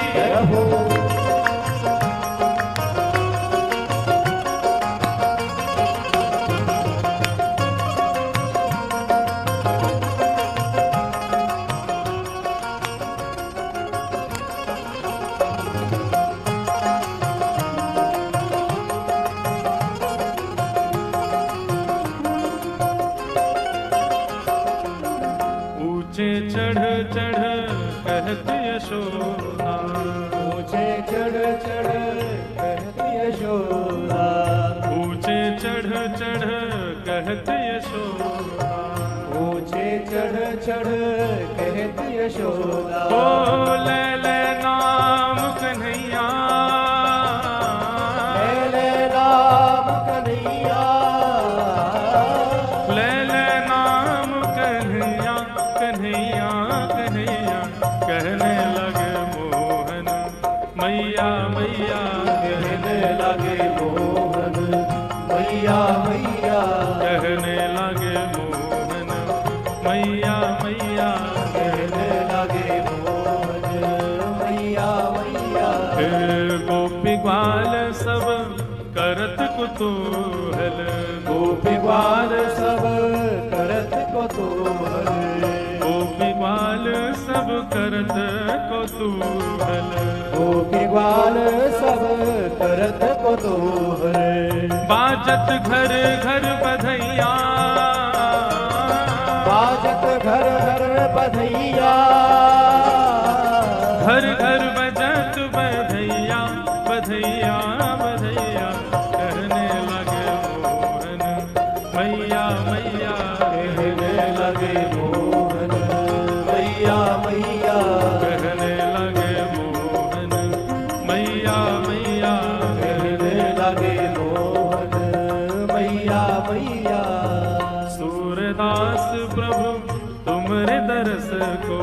ऊंचे चढ़ चढ़ कहती यशोदा, ऊंचे चढ़ चढ़ कहती यशोदा, ऊंचे चढ़ चढ़ कहती यशोदा, ऊंचे चढ़ चढ़ कहती यशोदा। ओ ले ले नाम कन्हैया, ले ले नाम कन्हैया, ले ले नाम कन्हैया कन्हैया कन्हैया, कहने लगे मोहन मैया मैया, कहने लगे मोहन मैया मैया, कहने लगे मोहन मैया मैया, कहने लगे मोहन मैया मैया। फिर गोपी ग्वाल सब करत कुतूहल, गोपी ग्वाल सब करत कुतूहल, गोपी ग्वाल सब करत कुतूहल, गोपी ग्वाल सब करत कुतूहल। बाजत घर घर बधैया, बाजत घर घर बधैया, घर घर बजत बधैया बधैया बधैया, कहने लगे मोहन मैया मैया, कहने लगे मोहन मैया मैया, कहने लगे मोहन मैया मैया, कहने लगे मोहन मैया मैया। सूरदास प्रभु तुमरे दरस को,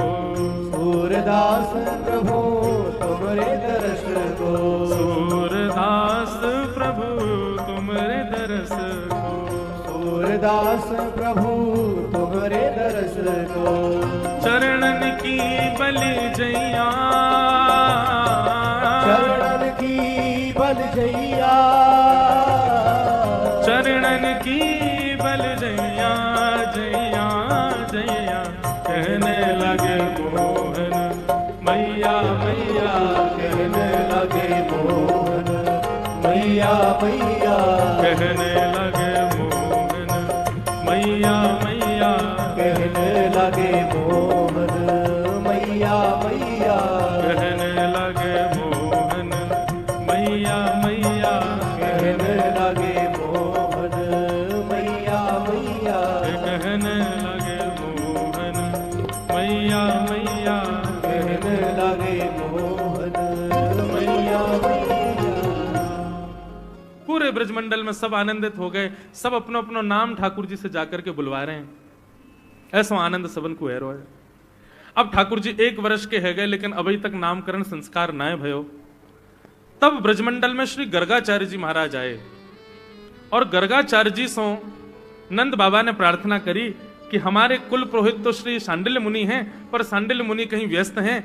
सूरदास प्रभु तुमरे दर्श को, सूरदास प्रभु तुमरे दरस को, सूरदास प्रभु तुमरे दर्श को। चरणन की बलि जैया, चरणन की बल जैया, चरणन की बल जैया जैया जैया, कहने लगे मोहन मैया मैया, कहने लगे मोहन मैया मैया, कहने लगे मोहन मैया मैया, कहने लगे मोहन मैया मैया, कहने लगे मोहन मैया मैया, कहने लगे मोहन मैया मैया, कहने लगे मोहन मैया मैया, कहने लगे मोहन मैया मैया। पूरे ब्रजमंडल में सब आनंदित हो गए, सब अपनो अपनो नाम ठाकुर जी से जाकर के बुलवा रहे हैं। ऐसा आनंद सबन को है। अब ठाकुर जी 1 वर्ष के है गए, लेकिन अभी तक नामकरण संस्कार न भयो। तब ब्रजमंडल में श्री गर्गाचार्य जी महाराज आए और गर्गाचार्य जी सो नंद बाबा ने प्रार्थना करी कि हमारे कुल पुरोहित तो श्री सांडिल्य मुनि हैं, पर सांडिल्य मुनि कहीं व्यस्त हैं,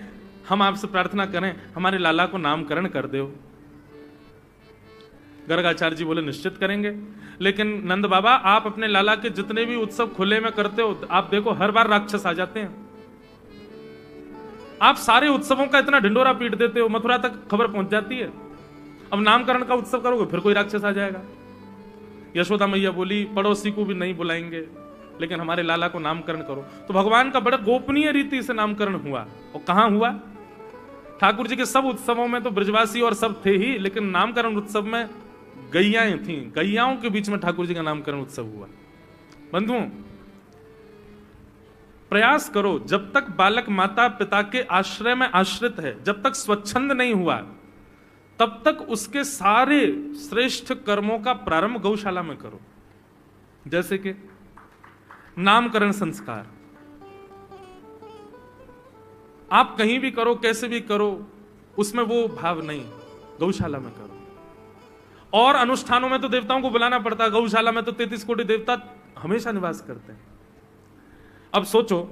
हम आपसे प्रार्थना करें हमारे लाला को नामकरण कर दो। गर्गाचार्य जी बोले निश्चित करेंगे, लेकिन नंद बाबा आप अपने लाला के जितने भी उत्सव खुले में करते हो, आप देखो हर बार राक्षस आ जाते हैं। आप सारे उत्सवों का इतना ढिंडोरा पीट देते हो, मथुरा तक खबर पहुंच जाती है। अब नामकरण का उत्सव करोगे फिर कोई राक्षस आ जाएगा। यशोदा मैया बोली पड़ोसी को भी नहीं बुलाएंगे, लेकिन हमारे लाला को नामकरण करो। तो भगवान का बड़ा गोपनीय रीति से नामकरण हुआ। और कहां हुआ? ठाकुर जी के सब उत्सवों में तो ब्रजवासी और सब थे ही, लेकिन नामकरण उत्सव में गैयाएं थी, गैयाओं के बीच में ठाकुर जी का नामकरण उत्सव हुआ। बंधुओं, प्रयास करो, जब तक बालक माता पिता के आश्रय में आश्रित है, जब तक स्वच्छंद नहीं हुआ, तब तक उसके सारे श्रेष्ठ कर्मों का प्रारंभ गौशाला में करो। जैसे कि नामकरण संस्कार आप कहीं भी करो, कैसे भी करो, उसमें वो भाव नहीं, गौशाला में करो। और अनुष्ठानों में तो देवताओं को बुलाना पड़ता है, गौशाला में तो 33 कोटि देवता हमेशा निवास करते हैं। अब सोचो,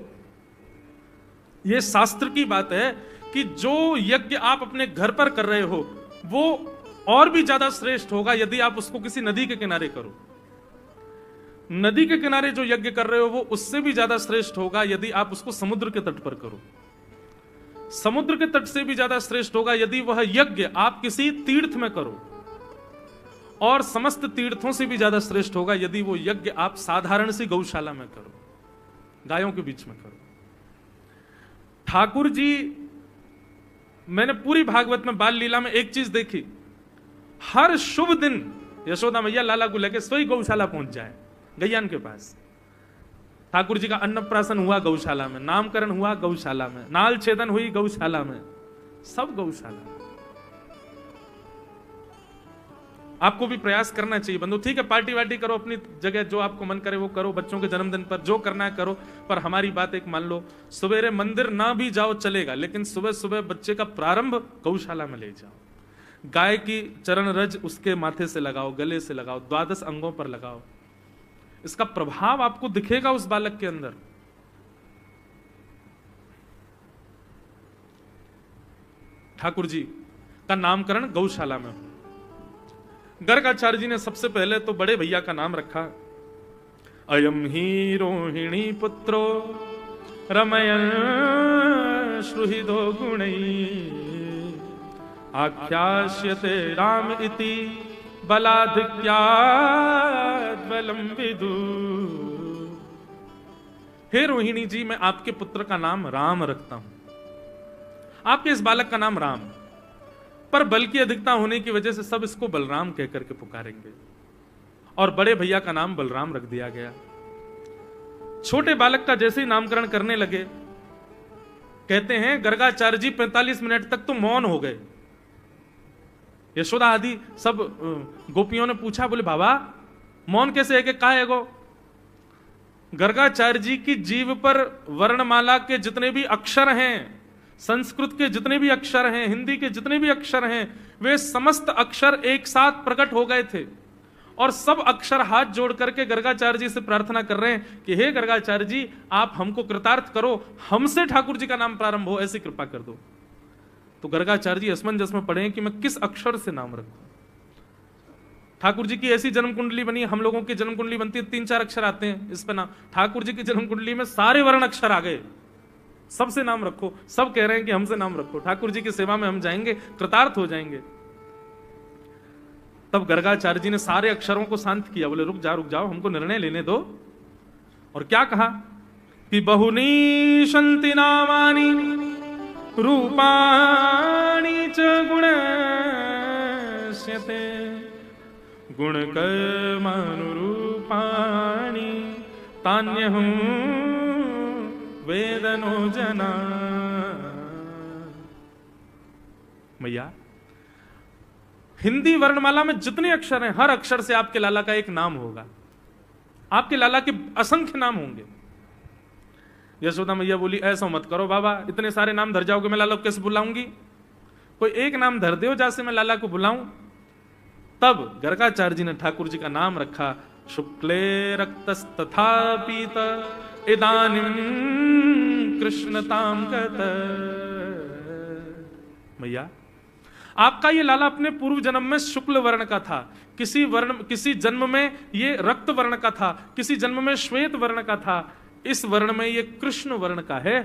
यह शास्त्र की बात है कि जो यज्ञ आप अपने घर पर कर रहे हो वो और भी ज्यादा श्रेष्ठ होगा यदि आप उसको किसी नदी के किनारे करो। नदी के किनारे जो यज्ञ कर रहे हो वो उससे भी ज्यादा श्रेष्ठ होगा यदि आप उसको समुद्र के तट पर करो। समुद्र के तट से भी ज्यादा श्रेष्ठ होगा यदि वह यज्ञ आप किसी तीर्थ में करो, और समस्त तीर्थों से भी ज्यादा श्रेष्ठ होगा यदि वो यज्ञ आप साधारण सी गौशाला में करो, गायों के बीच में करो। ठाकुर जी, मैंने पूरी भागवत में बाल लीला में एक चीज देखी, हर शुभ दिन यशोदा मैया लाला को लेकर सोई गौशाला पहुंच जाए, गैयान के पास। ठाकुर जी का अन्नप्राशन हुआ गौशाला में, नामकरण हुआ गौशाला में, नाल छेदन हुई गौशाला में, सब गौशाला। आपको भी प्रयास करना चाहिए बंधु। ठीक है, पार्टी वार्टी करो अपनी जगह, जो आपको मन करे वो करो, बच्चों के जन्मदिन पर जो करना है करो, पर हमारी बात एक मान लो, सवेरे मंदिर ना भी जाओ चलेगा, लेकिन सुबह सुबह बच्चे का प्रारंभ गौशाला में ले जाओ। गाय की चरण रज उसके माथे से लगाओ, गले से लगाओ, 12 अंगों पर लगाओ। इसका प्रभाव आपको दिखेगा उस बालक के अंदर। ठाकुर जी का नामकरण गौशाला में। गर्गाचार्य जी ने सबसे पहले तो बड़े भैया का नाम रखा, अयम ही रोहिणी पुत्रो रमयन श्रुहिदो गुणै आख्यास्यते राम इति बलाधिक्यात् बलम विदु। हे रोहिणी जी, मैं आपके पुत्र का नाम राम रखता हूं। आपके इस बालक का नाम राम, पर बल की अधिकता होने की वजह से सब इसको बलराम कहकर के पुकारेंगे, और बड़े भैया का नाम बलराम रख दिया गया। छोटे बालक का जैसे ही नामकरण करने लगे, कहते हैं गर्गाचार्य जी 45 मिनट तक तो मौन हो गए। यशोदा आदि सब गोपियों ने पूछा, बोले बाबा मौन कैसे है, कि का है गो? गर्गाचार्य जी की जीभ पर वर्णमाला के जितने भी अक्षर हैं, संस्कृत के जितने भी अक्षर हैं, हिंदी के जितने भी अक्षर हैं, वे समस्त अक्षर एक साथ प्रकट हो गए थे, और सब अक्षर हाथ जोड़ करके गर्गाचार्य जी से प्रार्थना कर रहे हैं कि हे गर्गाचार्य जी, आप हमको कृतार्थ करो, हमसे ठाकुर जी का नाम प्रारंभ हो, ऐसी कृपा कर दो। तो गर्गाचार्य जी असमंजस में पड़े कि मैं किस अक्षर से नाम रखूं। ठाकुर जी की ऐसी जन्म कुंडली बनी, हम लोगों की जन्म कुंडली बनती है 3-4 अक्षर आते हैं इस पे नाम। ठाकुर जी की जन्म कुंडली में सारे वर्ण अक्षर आ गए, सबसे नाम रखो। सब कह रहे हैं कि हमसे नाम रखो, ठाकुर जी की सेवा में हम जाएंगे, कृतार्थ हो जाएंगे। तब गर्गाचार्य जी ने सारे अक्षरों को शांत किया, बोले रुक जाओ, हमको निर्णय लेने दो। और क्या कहा कि बहुनी शंति नामानि रूपाणि च गुणस्यते गुणकर्मानुरूपाणि तान्यहं वेदनो जना। मैया, हिंदी वर्णमाला में जितने अक्षर हैं, हर अक्षर से आपके लाला का एक नाम होगा। आपके लाला के असंख्य नाम होंगे। यशोदा मैया बोली, ऐसा मत करो बाबा, इतने सारे नाम धर जाओगे, मैं लाला को कैसे बुलाऊंगी? कोई एक नाम धर दो जैसे मैं लाला को बुलाऊं। तब गर्गाचार्य जी ने ठाकुर जी का नाम रखा, शुक्ले रक्तस्तथा पीत इदानीं कृष्णताम गत। मैया, आपका ये लाला अपने पूर्व जन्म में शुक्ल वर्ण का था, किसी जन्म में ये रक्त वर्ण का था, किसी जन्म में श्वेत वर्ण का था, इस वर्ण में ये कृष्ण वर्ण का है,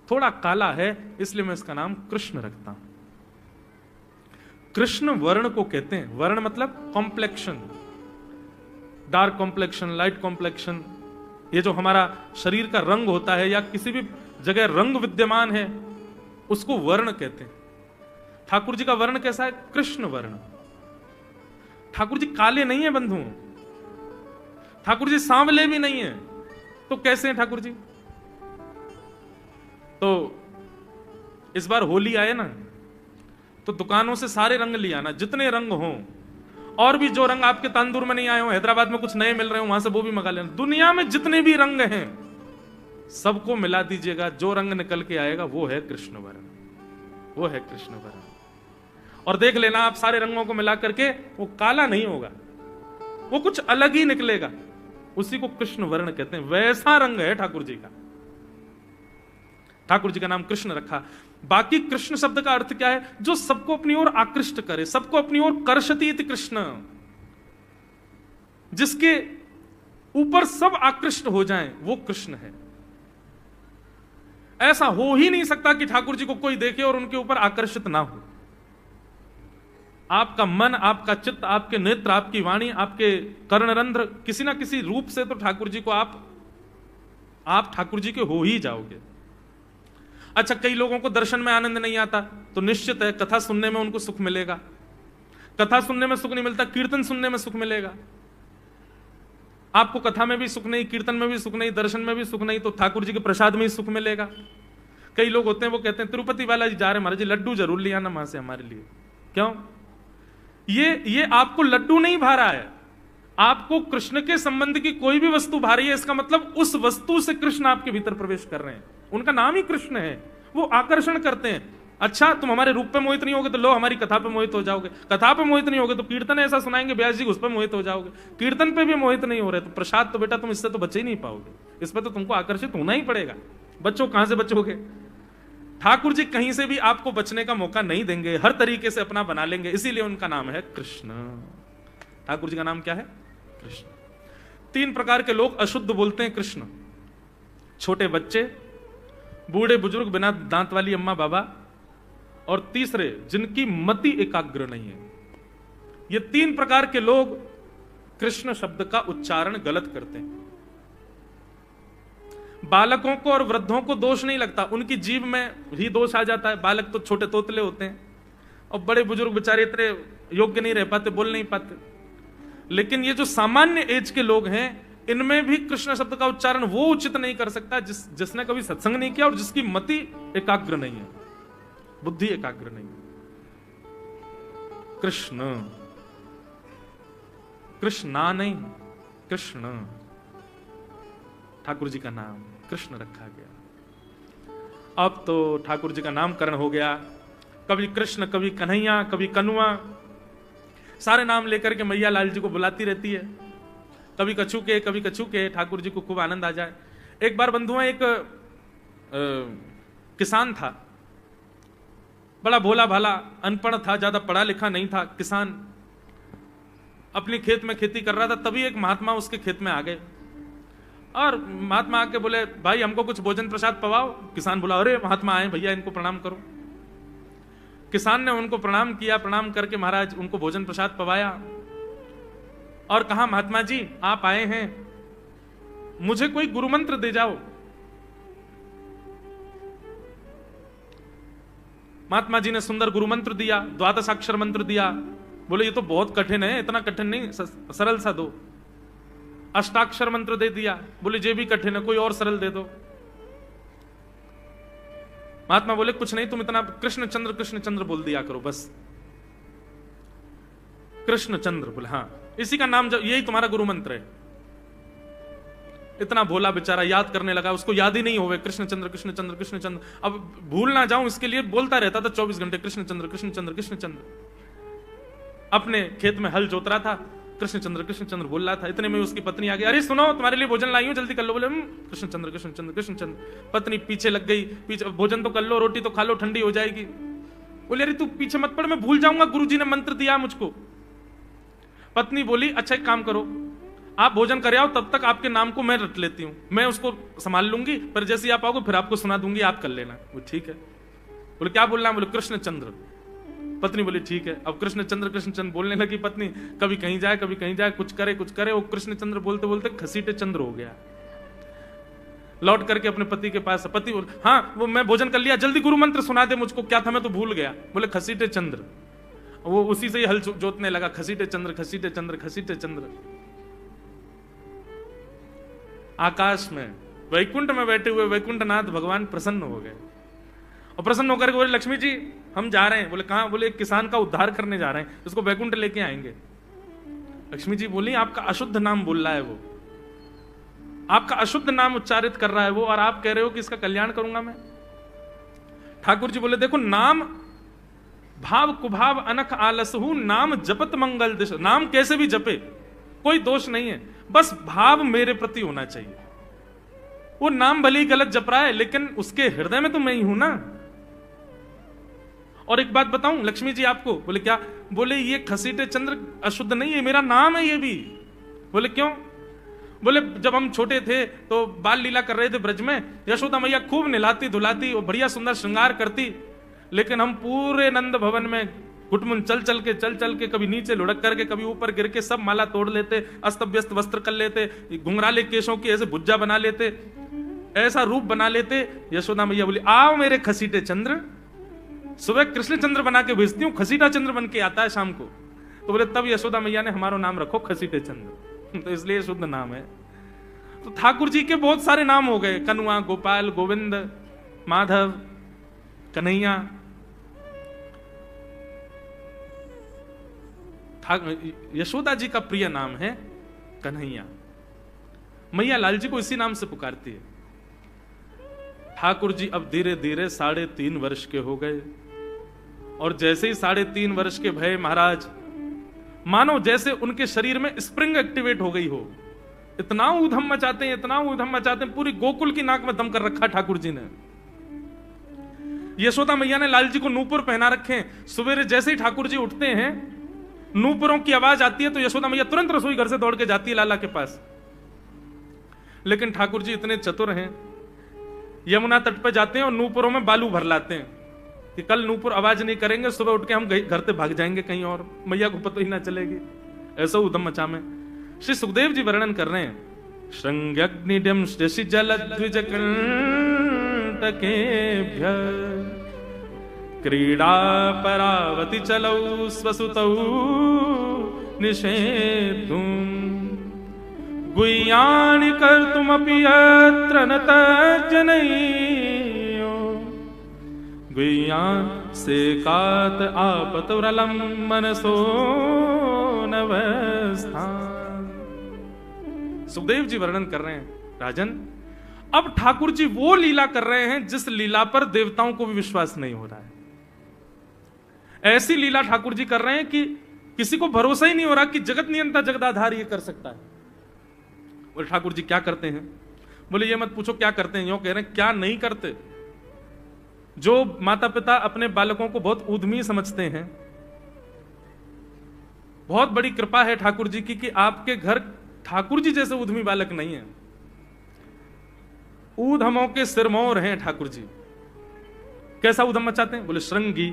थोड़ा काला है, इसलिए मैं इसका नाम कृष्ण रखता हूं। कृष्ण वर्ण को कहते हैं, वर्ण मतलब complexion, dark complexion, light complexion. ये जो हमारा शरीर का रंग होता है या किसी भी जगह रंग विद्यमान है, उसको वर्ण कहते हैं। ठाकुर जी का वर्ण कैसा है? कृष्ण वर्ण। ठाकुर जी काले नहीं है बंधु, ठाकुर जी सांवले भी नहीं है, तो कैसे हैं ठाकुर जी? तो इस बार होली आए ना, तो दुकानों से सारे रंग ले आना, जितने रंग हों, और भी जो रंग आपके तांदूर में नहीं आए हो, हैदराबाद में कुछ नए मिल रहे हो, वहां से वो भी मंगा लेना। दुनिया में जितने भी रंग हैं सबको मिला दीजिएगा, जो रंग निकल के आएगा वो है कृष्ण वर्ण, वो है कृष्ण वर्ण। और देख लेना आप सारे रंगों को मिला करके वो काला नहीं होगा, वो कुछ अलग ही निकलेगा, उसी को कृष्ण वर्ण कहते हैं। वैसा रंग है ठाकुर जी का। ठाकुर जी का नाम कृष्ण रखा। बाकी कृष्ण शब्द का अर्थ क्या है? जो सबको अपनी ओर आकृष्ट करे, सबको अपनी ओर कर्षति इति कृष्ण, जिसके ऊपर सब आकृष्ट हो जाएं, वो कृष्ण है। ऐसा हो ही नहीं सकता कि ठाकुर जी को कोई देखे और उनके ऊपर आकर्षित ना हो। आपका मन, आपका चित्त, आपके नेत्र, आपकी वाणी, आपके कर्णरंध्र, किसी ना किसी रूप से तो ठाकुर जी को आप ठाकुर जी के हो ही जाओगे। अच्छा, कई लोगों को दर्शन में आनंद नहीं आता, तो निश्चित है कथा सुनने में उनको सुख मिलेगा। कथा सुनने में सुख नहीं मिलता, कीर्तन सुनने में सुख मिलेगा। आपको कथा में भी सुख नहीं, कीर्तन में भी सुख नहीं, दर्शन में भी सुख नहीं, तो ठाकुर जी के प्रसाद में ही सुख मिलेगा। कई लोग होते हैं वो कहते हैं तिरुपति वाला जी जा रहे हैं महाराज जी, लड्डू जरूर ले आना वहां से हमारे लिए। क्यों? ये आपको लड्डू नहीं भा रहा है, आपको कृष्ण के संबंध की कोई भी वस्तु भा रही है। इसका मतलब उस वस्तु से कृष्ण आपके भीतर प्रवेश कर रहे हैं। उनका नाम ही कृष्ण है, वो आकर्षण करते हैं। अच्छा, तुम हमारे रूप पे मोहित नहीं होगे तो लो हमारी कथा पे मोहित हो जाओगे, कथा पे मोहित नहीं होगे तो कीर्तन ऐसा सुनाएंगे व्यास जी उस पर मोहित हो जाओगे, कीर्तन पे भी मोहित नहीं हो रहे तो प्रसाद तो बेटा तुम इससे तो बचे ही नहीं पाओगे, इस पर तो तुमको आकर्षित होना ही पड़ेगा। बच्चों कहां से बचोगे? ठाकुर जी कहीं से भी आपको बचने का मौका नहीं देंगे, हर तरीके से अपना बना लेंगे, इसीलिए उनका नाम है कृष्ण। ठाकुर जी का नाम क्या है? कृष्ण। 3 प्रकार के लोग अशुद्ध बोलते हैं कृष्ण: छोटे बच्चे, बूढ़े बुजुर्ग बिना दांत वाली अम्मा बाबा, और तीसरे जिनकी मति एकाग्र नहीं है। ये 3 प्रकार के लोग कृष्ण शब्द का उच्चारण गलत करते हैं। बालकों को और वृद्धों को दोष नहीं लगता, उनकी जीभ में ही दोष आ जाता है। बालक तो छोटे तोतले होते हैं और बड़े बुजुर्ग बेचारे इतने योग्य नहीं रह पाते, बोल नहीं पाते। लेकिन ये जो सामान्य एज के लोग हैं, इनमें भी कृष्ण शब्द का उच्चारण वो उचित नहीं कर सकता जिसने कभी सत्संग नहीं किया और जिसकी मति एकाग्र नहीं है, बुद्धि एकाग्र नहीं। कृष्ण, कृष्णा नहीं, कृष्ण ठाकुर जी का नाम कृष्ण रखा गया। अब तो ठाकुर जी का नामकरण हो गया, कभी कृष्ण, कभी कन्हैया, कभी कनुआ, सारे नाम लेकर के मैया लाल जी को बुलाती रहती है। कभी कछू के, कभी कछू के, ठाकुर जी को खूब आनंद आ जाए। एक बार बंधुआ, एक किसान था, बड़ा भोला भाला, अनपढ़ था, ज्यादा पढ़ा लिखा नहीं था। किसान अपने खेत में खेती कर रहा था, तभी एक महात्मा उसके खेत में आ गए और महात्मा आके बोले, भाई हमको कुछ भोजन प्रसाद पवाओ। किसान बोला, अरे महात्मा आए भैया, इनको प्रणाम करो। किसान ने उनको प्रणाम किया, प्रणाम करके महाराज उनको भोजन प्रसाद पवाया और कहा, महात्मा जी आप आए हैं, मुझे कोई गुरु मंत्र दे जाओ। महात्मा जी ने सुंदर गुरु मंत्र दिया, 12 अक्षर मंत्र दिया। बोले ये तो बहुत कठिन है, इतना कठिन नहीं, सरल सा दो। अष्टाक्षर मंत्र दे दिया। बोले ये भी कठिन है, कोई और सरल दे दो। महात्मा बोले कुछ नहीं, तुम इतना कृष्ण चंद्र बोल दिया करो बस। कृष्ण चंद्र बोले हाँ, इसी का नाम, यही तुम्हारा गुरु मंत्र है। इतना भोला बेचारा याद करने लगा, उसको याद ही नहीं होवे कृष्ण चंद्र कृष्ण चंद्र कृष्ण चंद्र। अब भूल ना जाऊं इसके लिए बोलता रहता था 24 घंटे, कृष्ण चंद्र कृष्ण चंद्र कृष्ण चंद्र। अपने खेत में हल जोत रहा था, कृष्ण चंद्र बोल रहा था। इतने में उसकी पत्नी आ गई, अरे सुनो तुम्हारे लिए भोजन लाई हूं, जल्दी कर लो। बोले कृष्ण चंद्र कृष्ण चंद्र कृष्ण चंद्र। पत्नी पीछे लग गई, पीछे, भोजन तो कर लो, रोटी तो खा लो, ठंडी हो जाएगी। बोले अरे तू पीछे मत पड़, मैं भूल जाऊंगा, गुरुजी ने मंत्र दिया मुझको। पत्नी बोली अच्छा एक काम करो, आप भोजन कर आओ, तब तक आपके नाम को मैं रट लेती हूँ, मैं उसको संभाल लूंगी, पर जैसे आप आओगे फिर आपको सुना दूंगी, आप कर लेना। वो ठीक है। बोले क्या बोलना है? बोले कृष्ण चंद्र। पत्नी बोली ठीक है। अब कृष्ण चंद्र बोलने लगी पत्नी, कभी कहीं जाए कभी कहीं जाए, कुछ करे। वो कृष्ण चंद्र बोलते बोलते खसीटे चंद्र हो गया। लौट करके अपने पति के पास, पति बोले हाँ वो मैं भोजन कर लिया, जल्दी गुरु मंत्र सुना दे मुझको, क्या था मैं तो भूल गया। बोले खसीटे चंद्र। वो उसी से ही हल जोतने लगा, खसीटे चंद्र खसीटे चंद्र खसीटे चंद्र। आकाश में वैकुंठ में बैठे हुए वैकुंठनाथ भगवान प्रसन्न हो गए और प्रसन्न होकर के बोले लक्ष्मी जी हम जा रहे हैं। बोले कहां? बोले एक किसान का उद्धार करने जा रहे हैं, उसको वैकुंठ लेके आएंगे। लक्ष्मी जी बोली आपका अशुद्ध नाम बोल रहा है वो, आपका अशुद्ध नाम उच्चारित कर रहा है वो, और आप कह रहे हो कि इसका कल्याण करूंगा मैं। ठाकुर जी बोले देखो नाम भाव कुभाव अनख आलसहु नाम जपत मंगल दिश। नाम कैसे भी जपे कोई दोष नहीं है, बस भाव मेरे प्रति होना चाहिए। वो नाम भले ही गलत जप रहा है लेकिन उसके हृदय में तो मैं ही हूं ना। और एक बात बताऊं लक्ष्मी जी आपको, बोले क्या? बोले ये खसीटे चंद्र अशुद्ध नहीं है, मेरा नाम है ये भी। बोले क्यों? बोले जब हम छोटे थे तो बाल लीला कर रहे थे ब्रज में, यशोदा मैया खूब नहलाती धुलाती और बढ़िया सुंदर श्रृंगार करती, लेकिन हम पूरे नंद भवन में घुटमुन चल चल के कभी नीचे लुढ़क करके कभी ऊपर गिर के सब माला तोड़ लेते, अस्त व्यस्त वस्त्र कर लेते, घुंघराले केशों की ऐसे भुज्जा बना लेते, ऐसा रूप बना लेते। यशोदा मैया बोली आओ मेरे खसीटे चंद्र, सुबह कृष्ण चंद्र बना के भेजती हूँ, खसीटा चंद्र बन के आता है शाम को। तो बोले तब यशोदा मैया ने हमारा नाम रखो खसीटे चंद्र, तो इसलिए शुद्ध नाम है। तो ठाकुर जी के बहुत सारे नाम हो गए, कनुआ, गोपाल, गोविंद, माधव, कन्हैया। यशोदा जी का प्रिय नाम है कन्हैया। मैया लाल जी को इसी नाम से पुकारती है। ठाकुर जी अब धीरे धीरे 3.5 वर्ष के हो गए, और जैसे ही 3.5 वर्ष के भय महाराज, मानो जैसे उनके शरीर में स्प्रिंग एक्टिवेट हो गई हो। इतना ऊधम मचाते हैं, इतना ऊधम मचाते हैं, पूरी गोकुल की नाक में दम कर रखा ठाकुर जी ने। यशोदा मैया ने लाल जी को नूपुर पहना रखे हैं। सवेरे जैसे ही ठाकुर जी उठते हैं, नूपुरों की आवाज आती है तो यशोदा मैया तुरंत रसोई घर से दौड़ के जाती है लाला के पास। लेकिन ठाकुर जी इतने चतुर हैं, यमुना तट पर जाते हैं और नूपुरों में बालू भर लाते हैं कि कल नूपुर आवाज नहीं करेंगे, सुबह उठ के हम घर से भाग जाएंगे कहीं और, मैया को पता ही ना चलेगी। ऐसा उदम मचा में श्री सुखदेव जी वर्णन कर रहे हैं, श्रृंग्यग्निडम शशि जलद्विजकंटकेभ्य क्रीडा परावति चलौ स्वसुतौ निषेधुं गुह्यानि कर्तुमपि यत्र न तज्जनयो गुह्यान् सेकात आपतुरलं मनसो नवस्थान्। सुखदेव जी वर्णन कर रहे हैं, राजन अब ठाकुर जी वो लीला कर रहे हैं जिस लीला पर देवताओं को भी विश्वास नहीं हो रहा है। ऐसी लीला ठाकुर जी कर रहे हैं कि किसी को भरोसा ही नहीं हो रहा कि जगत नियंता जगदाधार ये कर सकता है। बोले ठाकुर जी क्या करते हैं? बोले ये मत पूछो क्या करते हैं, यूं कह रहे हैं क्या नहीं करते। जो माता पिता अपने बालकों को बहुत ऊधमी समझते हैं, बहुत बड़ी कृपा है ठाकुर जी की कि आपके घर ठाकुर जी जैसे ऊधमी बालक नहीं है। ऊधमों के सिरमौर हैं ठाकुर जी। कैसा ऊधम मचाते हैं? बोले श्रृंगी।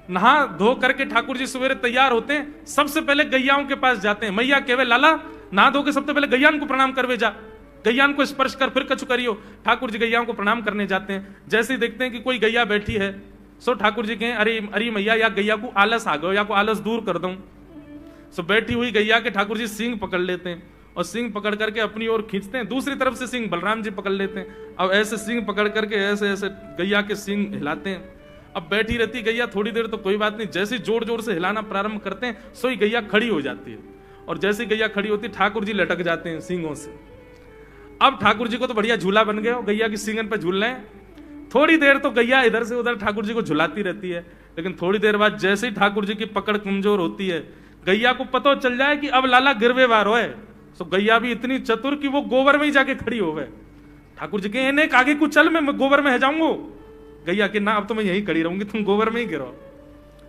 नहा धो करके ठाकुर जी सवेरे तैयार होते हैं, सबसे पहले गैयाओं के पास जाते हैं। मैया केवे लाला नहा धो के सबसे पहले गैयान को प्रणाम करवे जा, गैयान को स्पर्श कर फिर कछु करियो। ठाकुर जी गैयाओं को प्रणाम करने जाते हैं। जैसे ही देखते हैं कि कोई गैया बैठी है, सो ठाकुर जी कहें अरे अरे मैया या गैया को आलस आ गयो, या को आलस दूर कर दूं। सो बैठी हुई गैया के ठाकुर जी सींग पकड़ लेते हैं और सींग पकड़ करके अपनी ओर खींचते हैं। दूसरी तरफ से सींग बलराम जी पकड़ लेते हैं। अब ऐसे सींग पकड़ करके ऐसे ऐसे गैया के सींग हिलाते हैं। अब बैठी रहती गैया थोड़ी देर तो कोई बात नहीं, जैसे जोर जोर से हिलाना प्रारंभ करते हैं सोई गैया खड़ी हो जाती है, और जैसे गैया खड़ी होती है ठाकुर जी लटक जाते हैं सींगों से। अब ठाकुर जी को तो बढ़िया झूला बन गया, गैया की सींगन पर झूल रहे हैं। थोड़ी देर तो गैया इधर से उधर ठाकुर जी को झुलाती रहती है, लेकिन थोड़ी देर बाद जैसे ही ठाकुर जी की पकड़ कमजोर होती है, गैया को पता चल जाए कि अब लाला गिरवे वार है, तो गैया भी इतनी चतुर कि वो गोबर में ही जाके खड़ी हो गए। ठाकुर जी कहे आगे कुछ चल, मैं गोबर में है जाऊंगा। गैया के ना अब तो मैं यहीं खड़ी रहूंगी, तुम गोबर में ही गिरो।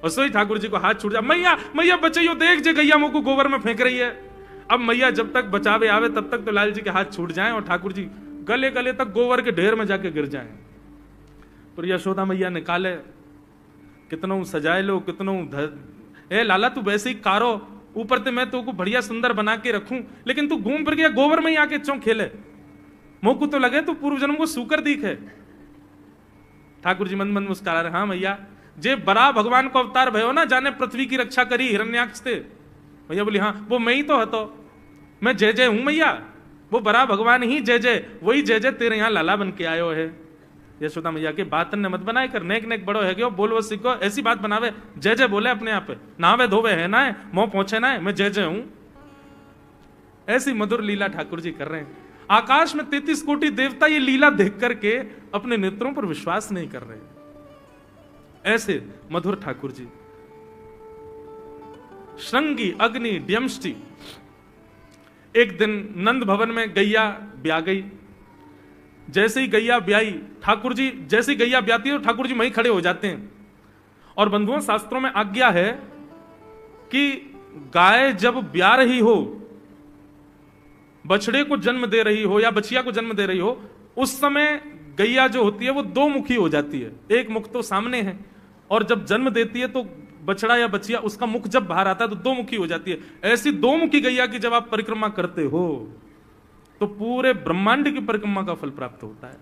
और सोई ठाकुर जी को हाथ छूट जा, मैया मैया बचाइयो, देख जे गैया मुझको गोबर में फेंक रही है। अब मैया जब तक बचावे आवे तब तक तो लाल जी के हाथ छूट जाएं और ठाकुर जी गले गले तक गोबर के ढेर में जाके गिर जाएं। पर यशोदा मैया निकाले, कितनों सजाए लो, कितनों ए लाला तू वैसे ही कारो, ऊपर से मैं तुमको बढ़िया सुंदर बना के रखूं, लेकिन तू घूम फिर गया गोबर में ही आके चौं खेले। मुंह को तो लगे तू पूर्व जन्म को सूकर दिखे। ठाकुर जी मंद मंद मुस्कुरा रहे, हाँ मैया जे बड़ा भगवान को अवतार भयो ना, जाने पृथ्वी की रक्षा करी हिरण्याक्ष से। भैया बोली हाँ वो मैं ही तो हतो, मैं जय जय हूं मैया, वो बड़ा भगवान ही जय जय, वही जय जय तेरे यहाँ लाला बन के आयो है। यशोदा मैया के बात ने मत बनाए कर, नेक नेक बड़ो है गयो, बोलो सीखो, ऐसी बात बनावे, जय जय बोले अपने आप, नहावे धोवे है ना है, मोह पहुंचे ना है, मैं जय जय हूं। ऐसी मधुर लीला ठाकुर जी कर रहे हैं। आकाश में 33 कोटि देवता ये लीला देख करके अपने नेत्रों पर विश्वास नहीं कर रहे। ऐसे मधुर ठाकुर जी। श्रृंगी अग्नि ड्यमष्टि। एक दिन नंद भवन में गैया ब्याह गई। जैसे ही गैया ब्याई, ठाकुर जी जैसे ही गैया ब्याती है तो ठाकुर जी वहीं खड़े हो जाते हैं। और बंधुओं, शास्त्रों में आज्ञा है कि गाय जब ब्याह रही हो, बछड़े को जन्म दे रही हो या बछिया को जन्म दे रही हो, उस समय गैया जो होती है वो दो मुखी हो जाती है। एक मुख तो सामने है, और जब जन्म देती है तो बछड़ा या बछिया उसका मुख जब बाहर आता है तो दो मुखी हो जाती है। ऐसी दो मुखी गैया की जब आप परिक्रमा करते हो तो पूरे ब्रह्मांड की परिक्रमा का फल प्राप्त होता है।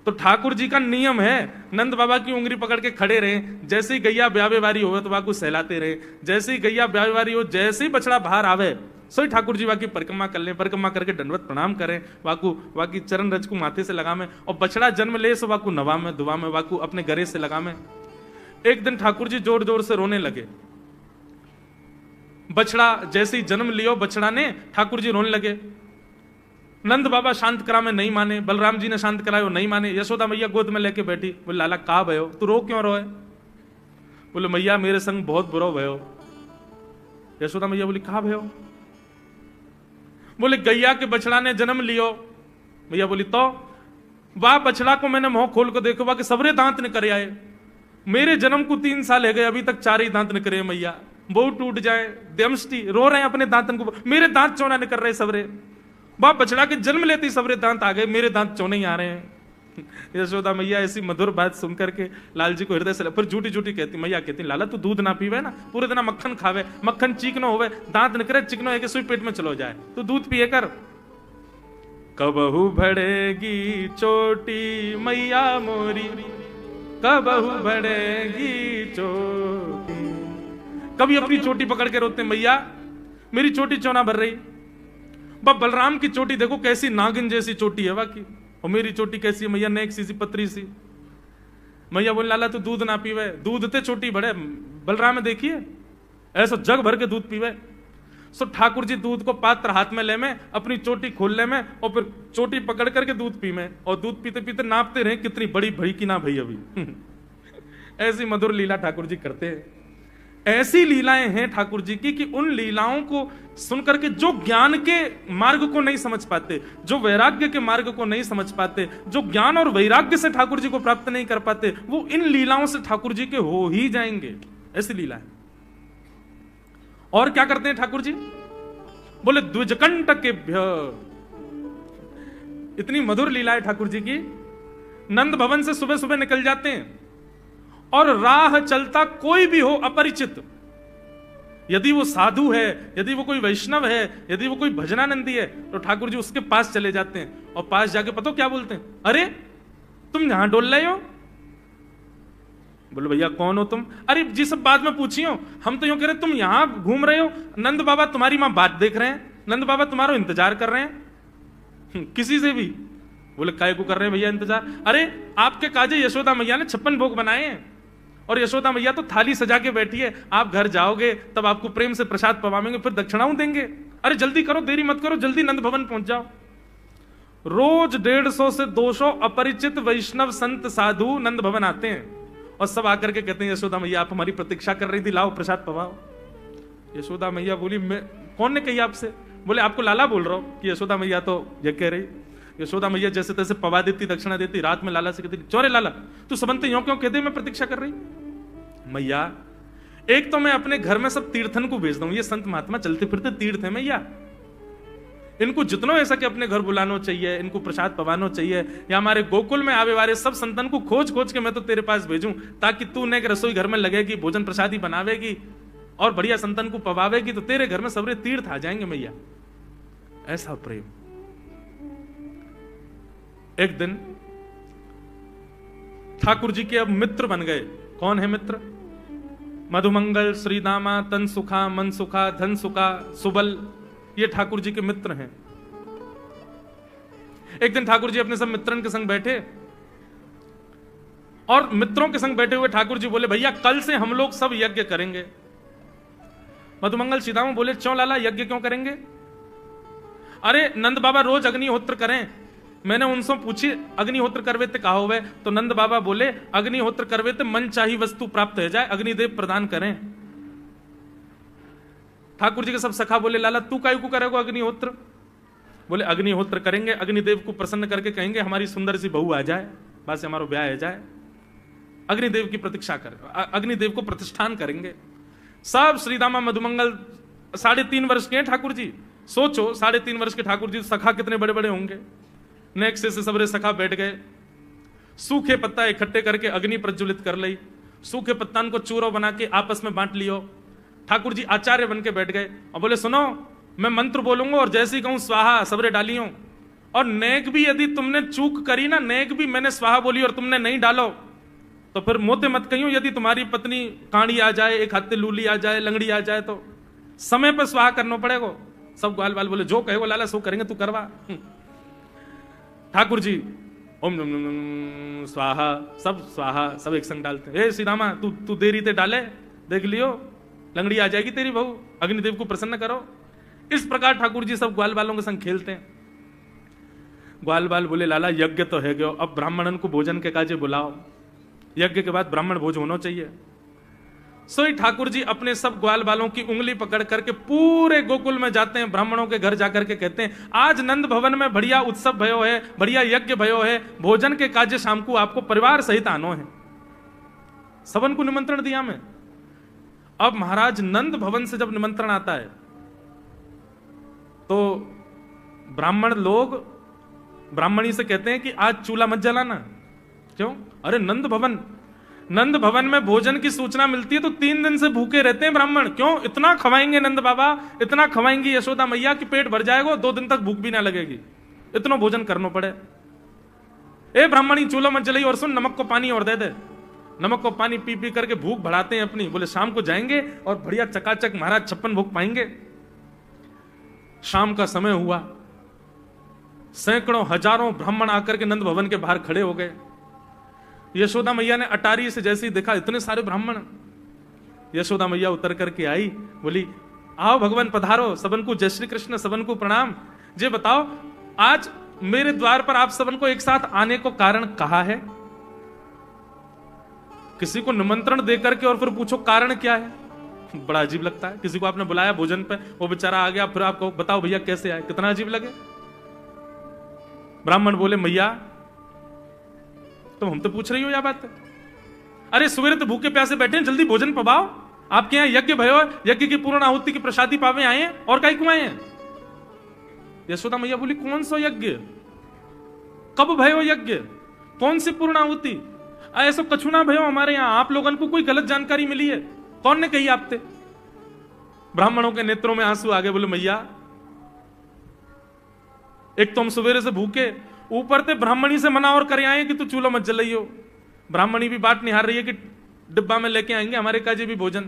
तो ठाकुर जी का नियम है, नंद बाबा की उंगली पकड़ के खड़े रहे। जैसे ही गैया ब्यावे वारी हो तो वाकू सहलाते रहे। जैसे ही गैया ब्यावे वारी हो, जैसे ही बछड़ा बाहर आवे, सोई ठाकुर जी वाकी परिक्रमा कर ले। परिक्रमा करके दंडवत प्रणाम करें, वाकू वाकी चरण रज को माथे से लगा में, और बछड़ा जन्म ले सो वाकू नवा में दुआ में, वाकू अपने गरे से लगा में। एक दिन ठाकुर जी जोर जोर से रोने लगे। बछड़ा जैसे ही जन्म लियो बछड़ा ने, ठाकुर जी रोने लगे। नंद बाबा शांत करा में नहीं माने, बलराम जी ने शांत करायो नहीं माने। यशोदा मैया गोद में लेके बैठी, बोले लाला का भयो, तू रो क्यों रोए? बोले मैया मेरे संग बहुत बुरा भयो। यशोदा मैया बोली कहा भयो? बोले गैया के बछड़ा ने जन्म लियो। मैया बोली तो वाह बछड़ा को मैंने मुंह खोल कर देखो, वाह के सबरे दांत निकल आए। मेरे जन्म को 3 साल है गए, अभी तक 4 ही दांत निकले मैया। बहु टूट जाए, दमष्टि रो रहे हैं अपने दांतन को, मेरे दांत चौना निकल रहे सबरे। बाप बछड़ा के जन्म लेते ही सबरे दांत आ गए, मेरे दांत चौने ही आ रहे हैं। यशोदा मैया ऐसी मधुर बात सुनकर के लाल जी को हृदय से, फिर झूठी झूठी कहती, मैया कहती लाला तू दूध ना पीवे ना, पूरे दिन मक्खन खावे, मक्खन चिकनो होवे, दांत निकले चिकनो है कि सुई पेट में चलो जाए, तू दूध पिए कर। कबहू भड़ेगी चोटी मैया मोरी, कबहू भड़ेगी चोटी। कभी अपनी चोटी पकड़ के रोते, मैया मेरी चोटी चौना भर रही। बलराम की चोटी देखो कैसी नागिन जैसी चोटी है वाकई, और मेरी चोटी कैसी है मैया, नेक सी पतरी सी। मैया बोले लाला तू दूध ना पीवे, दूध ते चोटी बड़े। बलराम में देखिए ऐसा जग भर के दूध पीवे। सो ठाकुर जी दूध को पात्र हाथ में ले में, अपनी चोटी खोल ले में, और फिर चोटी पकड़ करके दूध पी में, और दूध पीते पीते नापते रहे कितनी बड़ी भई की ना भई अभी। ऐसी मधुर लीला ठाकुर जी करते हैं। ऐसी लीलाएं हैं ठाकुर जी की कि उन लीलाओं को सुनकर के जो ज्ञान के मार्ग को नहीं समझ पाते, जो वैराग्य के मार्ग को नहीं समझ पाते, जो ज्ञान और वैराग्य से ठाकुर जी को प्राप्त नहीं कर पाते, वो इन लीलाओं से ठाकुर जी के हो ही जाएंगे। ऐसी लीला है। और क्या करते हैं ठाकुर जी? बोले द्विजकंटकेभ्य। इतनी मधुर लीला है ठाकुर जी की। नंद भवन से सुबह सुबह निकल जाते हैं, और राह चलता कोई भी हो अपरिचित, यदि वो साधु है, यदि वो कोई वैष्णव है, यदि वो कोई भजनानंदी है, तो ठाकुर जी उसके पास चले जाते हैं, और पास जाके पता क्या बोलते हैं? अरे तुम यहां डोल रहे हो? बोले भैया कौन हो तुम? अरे जी सब बाद में पूछियो, हम तो यूं कह रहे तुम यहां घूम रहे हो, नंद बाबा तुम्हारी मां बात देख रहे हैं, नंद बाबा तुम्हारा इंतजार कर रहे हैं। किसी से भी? बोले काय को कर रहे हैं भैया इंतजार? अरे आपके काजे यशोदा मैया ने 56 भोग बनाए हैं, और यशोदा मैया तो थाली सजा के बैठी है, आप घर जाओगे तब आपको प्रेम से प्रसाद पवाएंगे, फिर दक्षिणाओं देंगे। अरे जल्दी करो, देरी मत करो, जल्दी नंद भवन पहुंच जाओ। रोज 150 से 200 अपरिचित वैष्णव संत साधु नंद भवन आते हैं, और सब आकर के कहते हैं यशोदा मैया आप हमारी प्रतीक्षा कर रही थी, लाओ प्रसाद पवाओ। यशोदा मैया बोली मैं कौन ने कही आपसे? बोले आपको लाला बोल रहा हूं। कि यशोदा मैया तो ये कह रही। यशोदा मैया जैसे तैसे पवा देती, दक्षिणा देती, रात में लाला से कहती चोरे लाला तू सबंते यूं क्यों कहते मैं प्रतीक्षा कर रही? मैया एक तो मैं अपने घर में सब तीर्थन को भेजता हूं, ये संत महात्मा चलते फिरते तीर्थ है मैया, इनको जितना ऐसा कि अपने घर बुलाना चाहिए, इनको प्रसाद पवाना चाहिए, या हमारे गोकुल में आवे वाले सब संतन को खोज खोज के मैं तो तेरे पास भेजूं, ताकि तू ने रसोई घर में लगेगी, भोजन प्रसाद ही बनावेगी और बढ़िया संतन को पवावेगी, तो तेरे घर में सबरे तीर्थ आ जाएंगे मैया। ऐसा प्रेम। एक दिन ठाकुर जी के अब मित्र बन गए। कौन है मित्र? मधुमंगल, श्रीदामा, तन सुखा, मन सुखा, धन सुखा, सुबल, ये ठाकुर जी के मित्र हैं। एक दिन ठाकुर जी अपने सब मित्रन के संग बैठे, और मित्रों के संग बैठे हुए ठाकुर जी बोले भैया कल से हम लोग सब यज्ञ करेंगे। मधुमंगल, श्रीदामा बोले क्यों लाला यज्ञ क्यों करेंगे? अरे नंद बाबा रोज अग्निहोत्र करें, मैंने उनसे पूछी अग्निहोत्र करवे ते कहा हुए, तो नंद बाबा बोले अग्निहोत्र करवे ते मन चाही वस्तु प्राप्त हो जाए, अग्निदेव प्रदान करें। ठाकुर जी के सब सखा बोले लाला तू काहे को करेगा अग्निहोत्र? बोले अग्निहोत्र करेंगे, अग्निदेव को प्रसन्न करके कहेंगे हमारी सुंदर सी बहू आ जाए, बस हमारा ब्याह हो जाए। अग्निदेव की प्रतीक्षा कर, अग्निदेव को प्रतिष्ठान करेंगे। सब श्रीदामा मधुमंगल 3.5 वर्ष के हैं ठाकुर जी। सोचो 3.5 वर्ष के ठाकुर जी, सखा कितने बड़े बड़े होंगे। नेक्स्ट से सबरे सखा बैठ गए, सूखे पत्ता इकट्ठे करके अग्नि प्रज्वलित कर ली, सूखे पत्तान को चूरो बना के आपस में बांट लियो। ठाकुर जी आचार्य बन के बैठ गए और बोले सुनो मैं मंत्र बोलूंगा और जैसे ही कहूं स्वाहा सबरे डालियो, और नेक भी यदि तुमने चूक करी ना, नेक भी मैंने स्वाहा बोली और तुमने नहीं डालो तो फिर मोते मत कहियो। यदि तुम्हारी पत्नी कांडी आ जाए, एक हाथे लूली आ जाए, लंगड़ी आ जाए, तो समय पर स्वाहा करना पड़ेगा। सब ग्वाल बाल बोले जो कहेगा लाला सो करेंगे, तू करवा। ठाकुर जी ओम नम नम नम स्वाहा, सब स्वाहा सब एक संग डालते। हे श्री रामा तू देरी ते डाले, देख लियो लंगड़ी आ जाएगी तेरी बहू, अग्निदेव को प्रसन्न करो। इस प्रकार ठाकुर जी सब ग्वाल बालों के संग खेलते हैं। ग्वाल बाल बोले लाला यज्ञ तो है गयो, अब ब्राह्मणन को भोजन के काजे बुलाओ, यज्ञ के बाद ब्राह्मण भोज होना चाहिए। सोई ठाकुर जी अपने सब ग्वाल बालों की उंगली पकड़ करके पूरे गोकुल में जाते हैं, ब्राह्मणों के घर जाकर के कहते हैं आज नंद भवन में बढ़िया उत्सव भयो है, बढ़िया यज्ञ भयो है, भोजन के काजे शाम को आपको परिवार सहित आनो है। सबन को निमंत्रण दिया मैं। अब महाराज नंद भवन से जब निमंत्रण आता है तो ब्राह्मण लोग ब्राह्मणी से कहते हैं कि आज चूल्हा मत जलाना। क्यों? अरे नंद भवन में भोजन की सूचना मिलती है तो 3 दिन से भूखे रहते हैं ब्राह्मण। क्यों? इतना खवाएंगे नंद बाबा, इतना खवाएंगी यशोदा मैया कि पेट भर जाएगा, 2 दिन तक भूख भी ना लगेगी, इतना भोजन करना पड़े। ए ब्राह्मणी चूल्हा मत जलाई और सुन नमक को पानी और दे दे। नमक को पानी पी पी करके भूख बढ़ाते हैं अपनी। बोले शाम को जाएंगे और बढ़िया चकाचक महाराज 56 भोग पाएंगे। शाम का समय हुआ, सैकड़ों हजारों ब्राह्मण आकर के नंद भवन के बाहर खड़े हो गए। यशोदा मैया ने अटारी से जैसे ही देखा इतने सारे ब्राह्मण, यशोदा मैया उतर करके आई, बोली आओ भगवान पधारो, सबन को जय श्री कृष्ण, सबन को प्रणाम। जे बताओ आज मेरे द्वार पर आप सबन को एक साथ आने को कारण कहा है? किसी को निमंत्रण देकर के और फिर पूछो कारण क्या है, बड़ा अजीब लगता है। किसी को आपने बुलाया भोजन पे, वो बेचारा आ गया, फिर आपको बताओ भैया कैसे आए, कितना अजीब लगे। ब्राह्मण बोले मैया तुम हम तो पूछ रही हो यह बात है, अरे सवेरे तो भूखे प्यासे बैठे हैं, जल्दी भोजन पवाओ। आपके यहाँ यज्ञ भयो, यज्ञ की पूर्ण आहुति की प्रसादी पावे आए हैं, और कहीं को आए हैं? यशोदा मैया बोली कौन सा यज्ञ, कब भयो यज्ञ, कौन सी पूर्ण आहुति? ऐसा कछुना भयो हमारे यहाँ, आप लोगों को कोई गलत जानकारी मिली है, कौन ने कही आपसे? ब्राह्मणों के नेत्रों में आंसू आ गए। बोले मैया एक तो हम सवेरे से भूखे, ऊपर से ब्राह्मणी से मना और करे आए कि तू चूल्हा मत जलाइयो। ब्राह्मणी भी बात निहार रही है कि डिब्बा में लेके आएंगे हमारे काजे भी भोजन।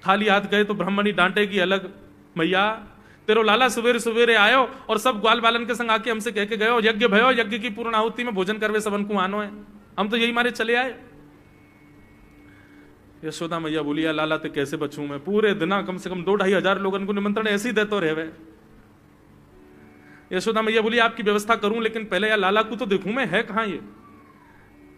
खाली हाथ गए तो ब्राह्मणी डांटेगी अलग। मैया तेरो लाला सवेरे सवेरे आयो और सब ग्वाल बालन के संग आके हमसे कह के गयो यज्ञ भयो, यज्ञ की पूर्ण आहुति में भोजन करवे सबन को आनो है, हम तो यही मारे चले आए। यशोदा मैया बोली या लाला तो कैसे बचूं मैं, पूरे दिन कम से कम 2-2.5 हजार लोगों को निमंत्रण ऐसे ही देते रहे। यशोदा मैया बोली आपकी व्यवस्था करूं, लेकिन पहले या लाला को तो देखूं मैं, है कहां ये?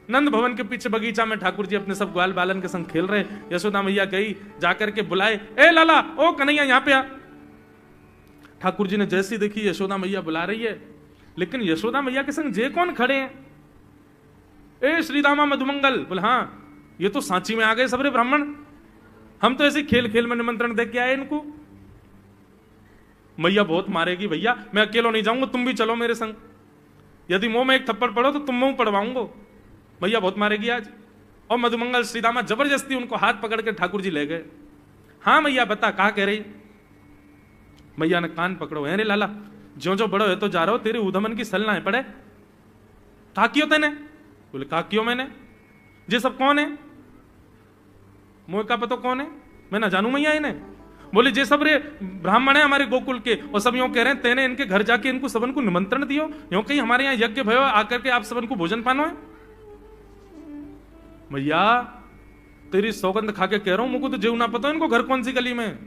नंद भवन के पीछे बगीचा में ठाकुर जी अपने सब ग्वाल बालन के संग खेल रहे। यशोदा मैया गई, जाकर के बुलाए, ए लाला, ओ कन्हैया यहाँ पे आ। ठाकुर जी ने जैसी देखी यशोदा मैया बुला रही है, लेकिन यशोदा मैया के संग जे कौन खड़े हैं? ए श्रीदामा मधुमंगल। बोले हाँ, ये तो सांची में आ गए सबरे ब्राह्मण, हम तो ऐसे खेल खेल में निमंत्रण दे के आए इनको। मैया बहुत मारेगी भैया, मैं अकेला नहीं जाऊंगा, तुम भी चलो मेरे संग, यदि मुंह में एक थप्पड़ पड़ो तो तुम मुंह पड़वाऊंगा, मैया बहुत मारेगी आज। और मधुमंगल श्रीदामा जबरदस्ती उनको हाथ पकड़ के ठाकुर जी ले गए। हाँ मैया बता कहा कह रही? मैया ने कान पकड़ो, है रे लाला जो जो बड़ो है तो जा रहा हो, तेरे उधमन की सल ना है पड़े। कहा क्यों तेने? बोले कहा क्यों मैंने, ये सब कौन है? मोह का पता कौन है, मैं ना जानू मैया इन्हें। बोले जे सब रे ब्राह्मण है हमारे गोकुल के, और सब यूं कह रहे हैं तेने इनके घर जाके इनको सबन को निमंत्रण दियो, यूं कहीं हमारे यहाँ यज्ञ भयो आकर के आप सबन को भोजन पानो है। भैया तेरी सौगंध खा के कह रहा हूं, मुझको तो जेव ना पता इनको घर कौन सी गली में,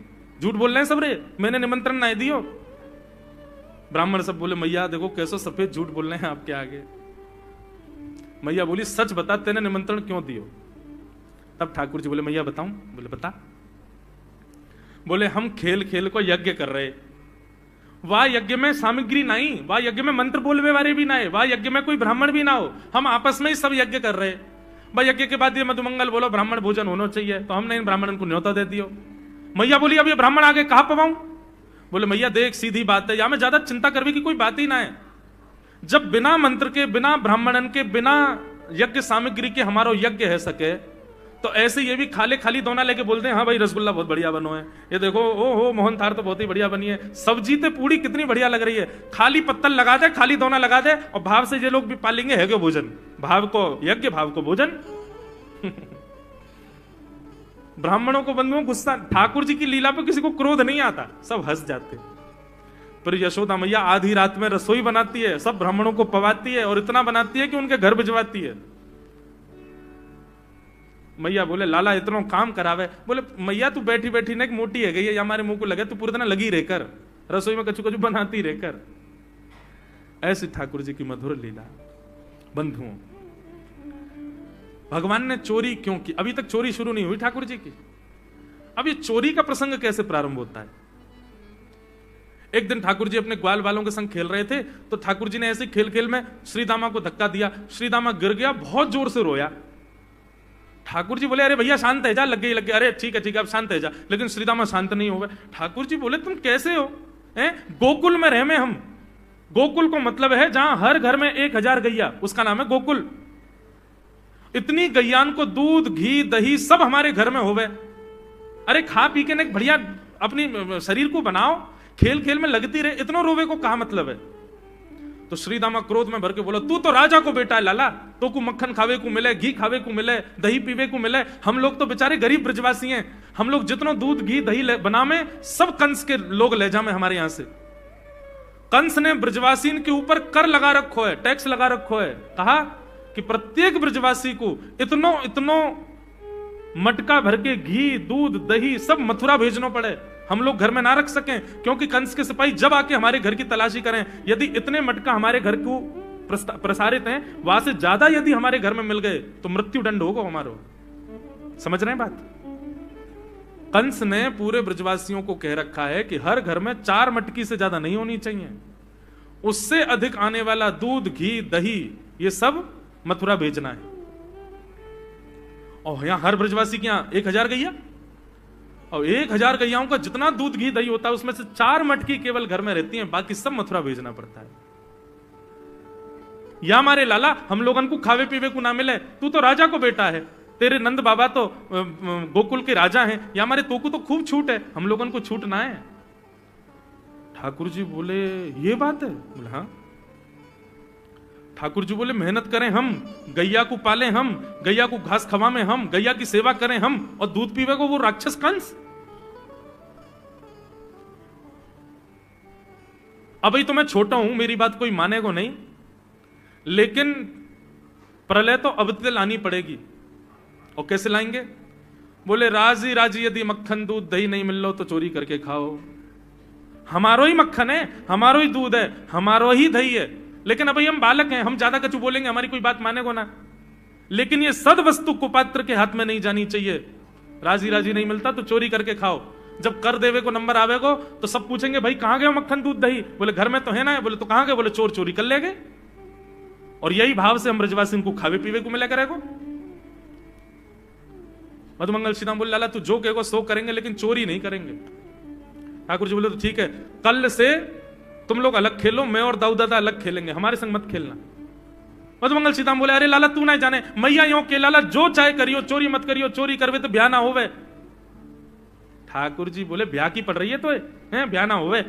झूठ बोल रहे हैं सब रे, मैंने निमंत्रण ना दियो। ब्राह्मण सब बोले मैया देखो कैसे सफेद झूठ बोल रहे हैं आपके आगे। मैया बोली सच बता तेने निमंत्रण क्यों दियो। तब ठाकुर जी बोले मैया बताऊं? बोले बता। बोले हम खेल खेल को यज्ञ कर रहे, वाह यज्ञ में सामग्री नहीं, वाह यज्ञ में मंत्र बोलने वाले भी ना है, वाह यज्ञ में कोई ब्राह्मण भी ना हो, हम आपस में ही सब यज्ञ कर रहे। भाई यज्ञ के बाद ये मधुमंगल बोलो ब्राह्मण भोजन होना चाहिए, तो हमने इन ब्राह्मणों को न्योता दे दियो। मैया बोली अब ये ब्राह्मण आगे कहां पवाऊं? बोले मैया देख सीधी बात है, या में ज्यादा चिंता करने की कोई बात ही ना है। जब बिना मंत्र के, बिना ब्राह्मणन के, बिना यज्ञ सामग्री के हमारा यज्ञ है सके, तो ऐसे ये भी खाली खाली दोना लेके बोलते हैं हाँ भाई रसगुल्ला बहुत बढ़िया बनो है, ये देखो ओ हो मोहन थार तो बहुत ही बढ़िया बनी है, सब्जी तो पूरी कितनी बढ़िया लग रही है, खाली पत्तल लगा दे, खाली दोना लगा दे, और भाव से ये लोग भी पालेंगे है भोजन, भाव को यज्ञ भाव को भोजन। ब्राह्मणों को बंधुओं गुस्सा, ठाकुर जी की लीला पर किसी को क्रोध नहीं आता, सब हंस जाते। पर यशोदा मैया आधी रात में रसोई बनाती है, सब ब्राह्मणों को पवाती है, और इतना बनाती है कि उनके घर भिजवाती है। मैया बोले लाला इतना काम करावे। बोले मैया तू बैठी बैठी ना मोटी है गई है, हमारे मुंह को लगे तू पूरे दिन लगी रहकर रसोई में कछु कछु बनाती रहकर। ऐसी ठाकुर जी की मधुर लीला। बंधुओं भगवान ने चोरी क्यों की? अभी तक चोरी शुरू नहीं हुई ठाकुर जी की। अब ये चोरी का प्रसंग कैसे प्रारंभ होता है? एक दिन ठाकुर जी अपने ग्वाल वालों के संग खेल रहे थे, तो ठाकुर जी ने ऐसे खेल खेल में श्रीदामा को धक्का दिया, श्रीदामा गिर गया, बहुत जोर से रोया। ठाकुर जी बोले अरे भैया शांत है जा, लग गई लग गई, अरे ठीक है अब शांत है जा। लेकिन श्रीदामा शांत नहीं हुए। ठाकुर जी बोले तुम कैसे हो? गोकुल में रहे में हम, गोकुल को मतलब है जहां हर घर में 1000 गैया, उसका नाम है गोकुल। इतनी गैयान को दूध घी दही सब हमारे घर में होवे, अरे खा पी के न बढ़िया अपनी शरीर को बनाओ, खेल खेल में लगती रहे, इतना रोवे को कहा मतलब है? तो श्रीदामा क्रोध में भर के बोला तू तो राजा को बेटा है लाला, तो को मक्खन खावे को मिले, घी खावे को मिले, दही पीवे को मिले, हम लोग तो बेचारे गरीब ब्रजवासी हैं, हम लोग जितना दूध घी दही बना में सब कंस के लोग ले जा में हमारे यहां से। कंस ने ब्रजवासी के ऊपर कर लगा रखो है, टैक्स लगा रखो है, कहा कि प्रत्येक ब्रजवासी को इतनो इतनो मटका भर के घी दूध दही सब मथुरा भेजना पड़े, हम लोग घर में ना रख सकें, क्योंकि कंस के सिपाही जब आके हमारे घर की तलाशी करें, यदि इतने मटका हमारे घर को प्रसारित हैं, वहां से ज्यादा यदि हमारे घर में मिल गए तो मृत्यु दंड होगा हमारा। समझ रहे हैं बात? कंस ने पूरे ब्रजवासियों को कह रखा है कि हर घर में 4 मटकी से ज्यादा नहीं होनी चाहिए, उससे अधिक आने वाला दूध घी दही ये सब मथुरा भेजना है। और यहां हर ब्रजवासी के यहां 1000 गैया, और 1000 गैयाओं का जितना दूध घी दही होता है उसमें से 4 मटकी केवल घर में रहती हैं, बाकी सब मथुरा भेजना पड़ता है। या हमारे लाला हम लोगन को खावे पीवे को ना मिले, तू तो राजा को बेटा है, तेरे नंद बाबा तो गोकुल के राजा हैं, या हमारे तो को तो खूब छूट है, हम लोगन को छूट ना है। ठाकुर जी बोले ये बात है? बोले हाँ। ठाकुर जी बोले मेहनत करें हम, गैया को पालें हम, गैया को घास खवाएं हम, गैया की सेवा करें हम, और दूध पीवे को वो राक्षस कंस। अभी तो मैं छोटा हूं, मेरी बात कोई मानेगा नहीं, लेकिन प्रलय तो अब तक लानी पड़ेगी। और कैसे लाएंगे? बोले राजी राजी यदि मक्खन दूध दही नहीं मिल लो तो चोरी करके खाओ, हमारो ही मक्खन है, हमारो ही दूध है, हमारो ही दही है, लेकिन अभी हम बालक हैं, हम ज्यादा कछु बोलेंगे हमारी कोई बात मानेगो ना। लेकिन ये सद वस्तु कुपात्र के हाथ में नहीं जानी चाहिए, राजी राजी नहीं मिलता तो चोरी करके खाओ। जब कर देवे को नंबर आवेगो तो सब पूछेंगे भाई कहां गए मक्खन दूध दही? बोले घर में तो है ना। बोले तो कहां गए? बोले चोर चोरी कर ले गए। और यही भाव से हम ब्रजवासी को खावे पीवे को मिला करेगो। मधुमंगल श्रीराम बोले लाला तू जो कहेगो सो करेंगे, लेकिन चोरी नहीं करेंगे। ठाकुर जी बोले तो ठीक है, कल से तुम लोग अलग खेलो, मैं और दाऊ दादा अलग खेलेंगे, हमारे संग मत खेलना। मधुमंगल सीताराम बोले अरे लाला तू ना जाने, मैया यो के लाला जो चाहे करियो, चोरी मत करियो, चोरी करवे तो ब्याह ना होवे। ठाकुर जी बोले ब्याह की पड़ रही है तो है ब्याह ना होवे।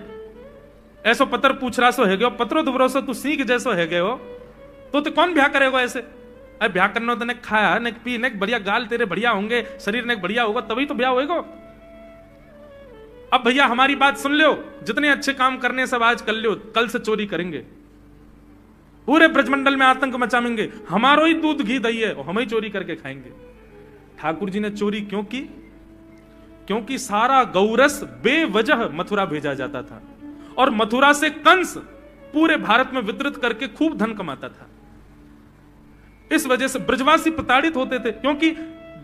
ऐसो पत्र पूछ रहा सो है गयो, पत्रो दुबरो सो तू सीख जैसो है गयो, तो कौन ब्याह करेगा ऐसे? अरे ब्याह करना तो ने खाया ने पी ने बढ़िया गाल तेरे बढ़िया होंगे, शरीर ने बढ़िया होगा तभी तो ब्याह होएगा। अब भैया हमारी बात सुन लो, जितने अच्छे काम करने सब आज कर लो, कल से चोरी करेंगे, पूरे ब्रजमंडल में आतंक मचाएंगे, हमारो ही दूध घी दही है और हम ही चोरी करके खाएंगे। ठाकुर जी ने चोरी क्यों की? क्योंकि सारा गौरस बेवजह मथुरा भेजा जाता था, और मथुरा से कंस पूरे भारत में वितरित करके खूब धन कमाता था। इस वजह से ब्रजवासी प्रताड़ित होते थे, क्योंकि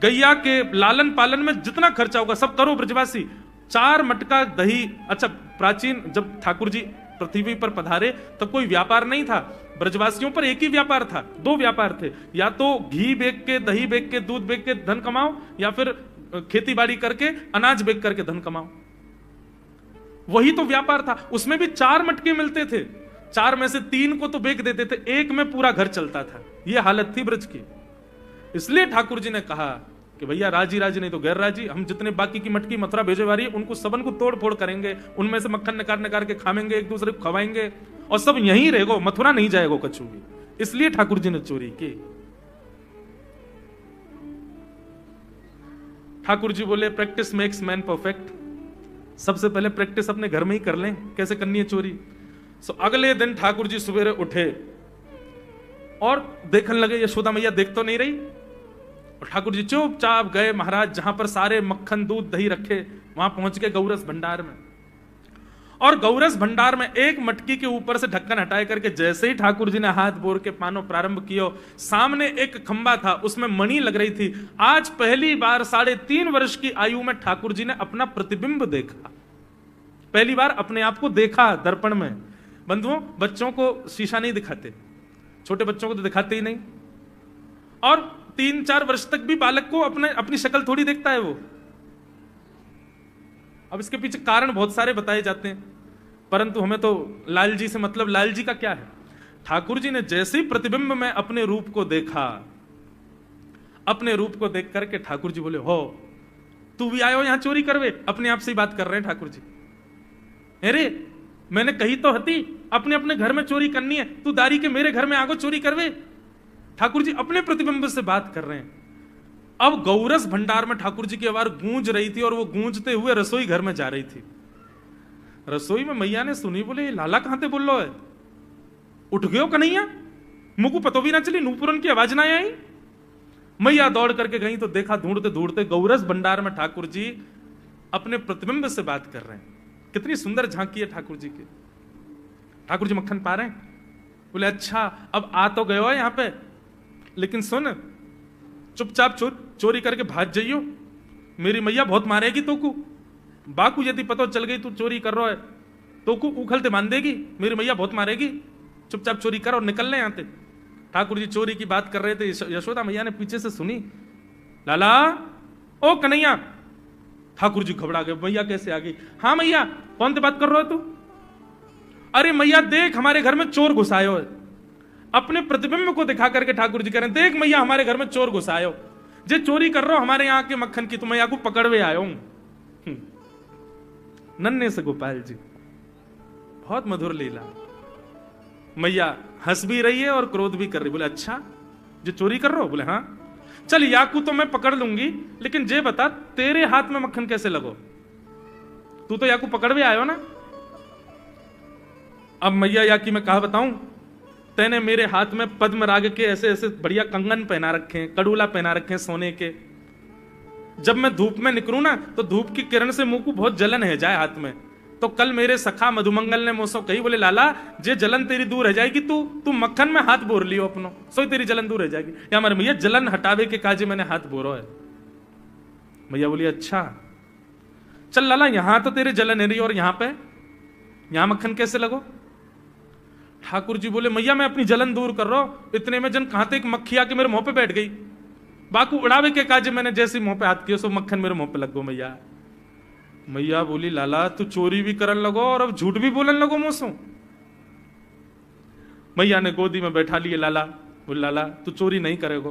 गैया के लालन पालन में जितना खर्चा होगा सब करो ब्रजवासी। 4 मटका दही। अच्छा, प्राचीन जब ठाकुर जी पृथ्वी पर पधारे तब कोई व्यापार नहीं था, ब्रजवासियों पर एक ही व्यापार था, 2 व्यापार थे, या तो घी बेच के, दही बेच के, दूध बेच के धन कमाओ, या फिर खेती बाड़ी करके अनाज बेच करके धन कमाओ। वही तो व्यापार था। उसमें भी 4 मटके मिलते थे, 4 में से 3 को तो बेच देते थे, 1 में पूरा घर चलता था। यह हालत थी ब्रज की। इसलिए ठाकुर जी ने कहा कि भैया राजी राजी नहीं तो गैर राजी, हम जितने बाकी की मटकी मथुरा भेजे वाली है उनको सबन को तोड़ फोड़ करेंगे, उनमें से मक्खन निकाल निकाल के खाएंगे, एक दूसरे को खवाएंगे, और सब यहीं रहेगा, मथुरा नहीं जाएगा कछु भी। इसलिए ठाकुर जी ने चोरी की। ठाकुर जी बोले प्रैक्टिस मेक्स मैन परफेक्ट। सबसे पहले प्रैक्टिस अपने घर में ही कर लें कैसे करनी है चोरी। सो अगले दिन ठाकुर जी सवेरे उठे और देखने लगे यशोदा मैया देख तो नहीं रही, और ठाकुर जी चुपचाप गए महाराज जहां पर सारे मक्खन दूध दही रखे, वहां पहुंच गए गौरस भंडार में। और गौरस भंडार में एक मटकी के ऊपर से ढक्कन हटाए करके जैसे ही ठाकुर जी ने हाथ बोर के पानो प्रारंभ किया, सामने एक खंबा था, उसमें मणि लग रही थी। आज पहली बार 3.5 वर्ष की आयु में ठाकुर जी ने अपना प्रतिबिंब देखा, पहली बार अपने आप को देखा दर्पण में। बंधुओं, बच्चों को शीशा नहीं दिखाते, छोटे बच्चों को तो दिखाते ही नहीं, और 3-4 वर्ष तक भी बालक को अपनी शक्ल थोड़ी देखता है वो। अब इसके पीछे कारण बहुत सारे बताए जाते हैं, परंतु हमें तो लाल जी से मतलब, लाल जी का क्या है। ठाकुर जी ने जैसे ही प्रतिबिंब में अपने रूप को देखा, अपने रूप को देख करके ठाकुर जी बोले, हो तू भी आयो यहां चोरी करवे। अपने आप से ही बात कर रहे हैं ठाकुर जी। अरे मैंने कही तो हती अपने अपने घर में चोरी करनी है, तू दारी के मेरे घर में आगो चोरी करवे। ठाकुर जी अपने प्रतिबिंब से बात कर रहे हैं। अब गौरस भंडार में ठाकुर जी की आवाज गूंज रही थी, और वो गूंजते हुए रसोई घर में जा रही थी। रसोई में मैया ने सुनी, बोले ये लाला कहां थे बोल लो है, उठ गयो कन्हैया, मुझको पतो भी ना चली, नूपुरन की आवाज ना आई। मैया दौड़ करके गई तो देखा ढूंढते ढूंढते गौरस भंडार में ठाकुर जी अपने प्रतिबिंब से बात कर रहे हैं। कितनी सुंदर झांकी है ठाकुर जी की। ठाकुर जी मक्खन पा रहे हैं। बोले अच्छा अब आ तो गयो है यहां पे, लेकिन सुन चुपचाप चोरी करके भाग जाइयो, मेरी मैया बहुत मारेगी तो को। बाकू यदि पता चल गई तू चोरी कर रहा है तो को उखलते बांध देगी, मेरी मैया बहुत मारेगी, चुपचाप चोरी कर और निकल ले यहां से। ठाकुर जी चोरी की बात कर रहे थे, यशोदा मैया ने पीछे से सुनी, लाला ओ कन्हैया। ठाकुर जी घबरा गए, मैया कैसे आ गई। हाँ मैया, कौन सी बात कर रहा है तू। अरे मैया देख हमारे घर में चोर घुसायो है। अपने प्रतिबिंब को दिखा करके ठाकुर जी कह रहे हैं, देख मैया हमारे घर में चोर घुसायो, जे चोरी कर रहा हो हमारे यहाँ के मक्खन की, तो मैं को पकड़वे आयो हूं। नन्हे से गोपाल जी, बहुत मधुर लीला। मैया हंस भी रही है और क्रोध भी कर रही। बोले अच्छा जो चोरी कर रहा हो। बोले हाँ। चल याकू तो मैं पकड़ लूंगी, लेकिन जे बता तेरे हाथ में मक्खन कैसे लगो, तू तो याकू पकड़वे आयो ना। अब मैया याकी मैं कहा बताऊं, तेने मेरे हाथ में पद्म राग के ऐसे ऐसे बढ़िया कंगन पहना रखे हैं, कड़ूला पहना रखे हैं सोने के। जब मैं धूप में निकलूं ना तो धूप की किरण से मुंह को बहुत जलन है जाए हाथ में। तो कल मेरे सखा मधुमंगल ने मुझसे कही, बोले लाला जे जलन तेरी दूर रह जाएगी, तू मक्खन में हाथ बोर लियो अपनो, सो तेरी जलन दूर रह जाएगी। या हमारे भैया जलन हटावे के काजे मैंने हाथ बोरो है। भैया बोली अच्छा चल लाला, यहां तो तेरे जलन है रही और यहां मक्खन कैसे लगो। ठाकुर जी बोले मैया मैं अपनी जलन दूर कर रहा हूं। इतने में जन कहां एक मक्खी आके मेरे मुंह पे बैठ गई। बाकू उड़ावे के काजे मैंने जैसे मुंह पे हाथ किया सो मक्खन मेरे मुंह पे लग गो। मैया बोली लाला तू चोरी भी करन लगो और अब झूठ भी बोलन लगो मुझसे। मैया ने गोदी में बैठा लिए लाला। बोले लाला तू चोरी नहीं करेगो,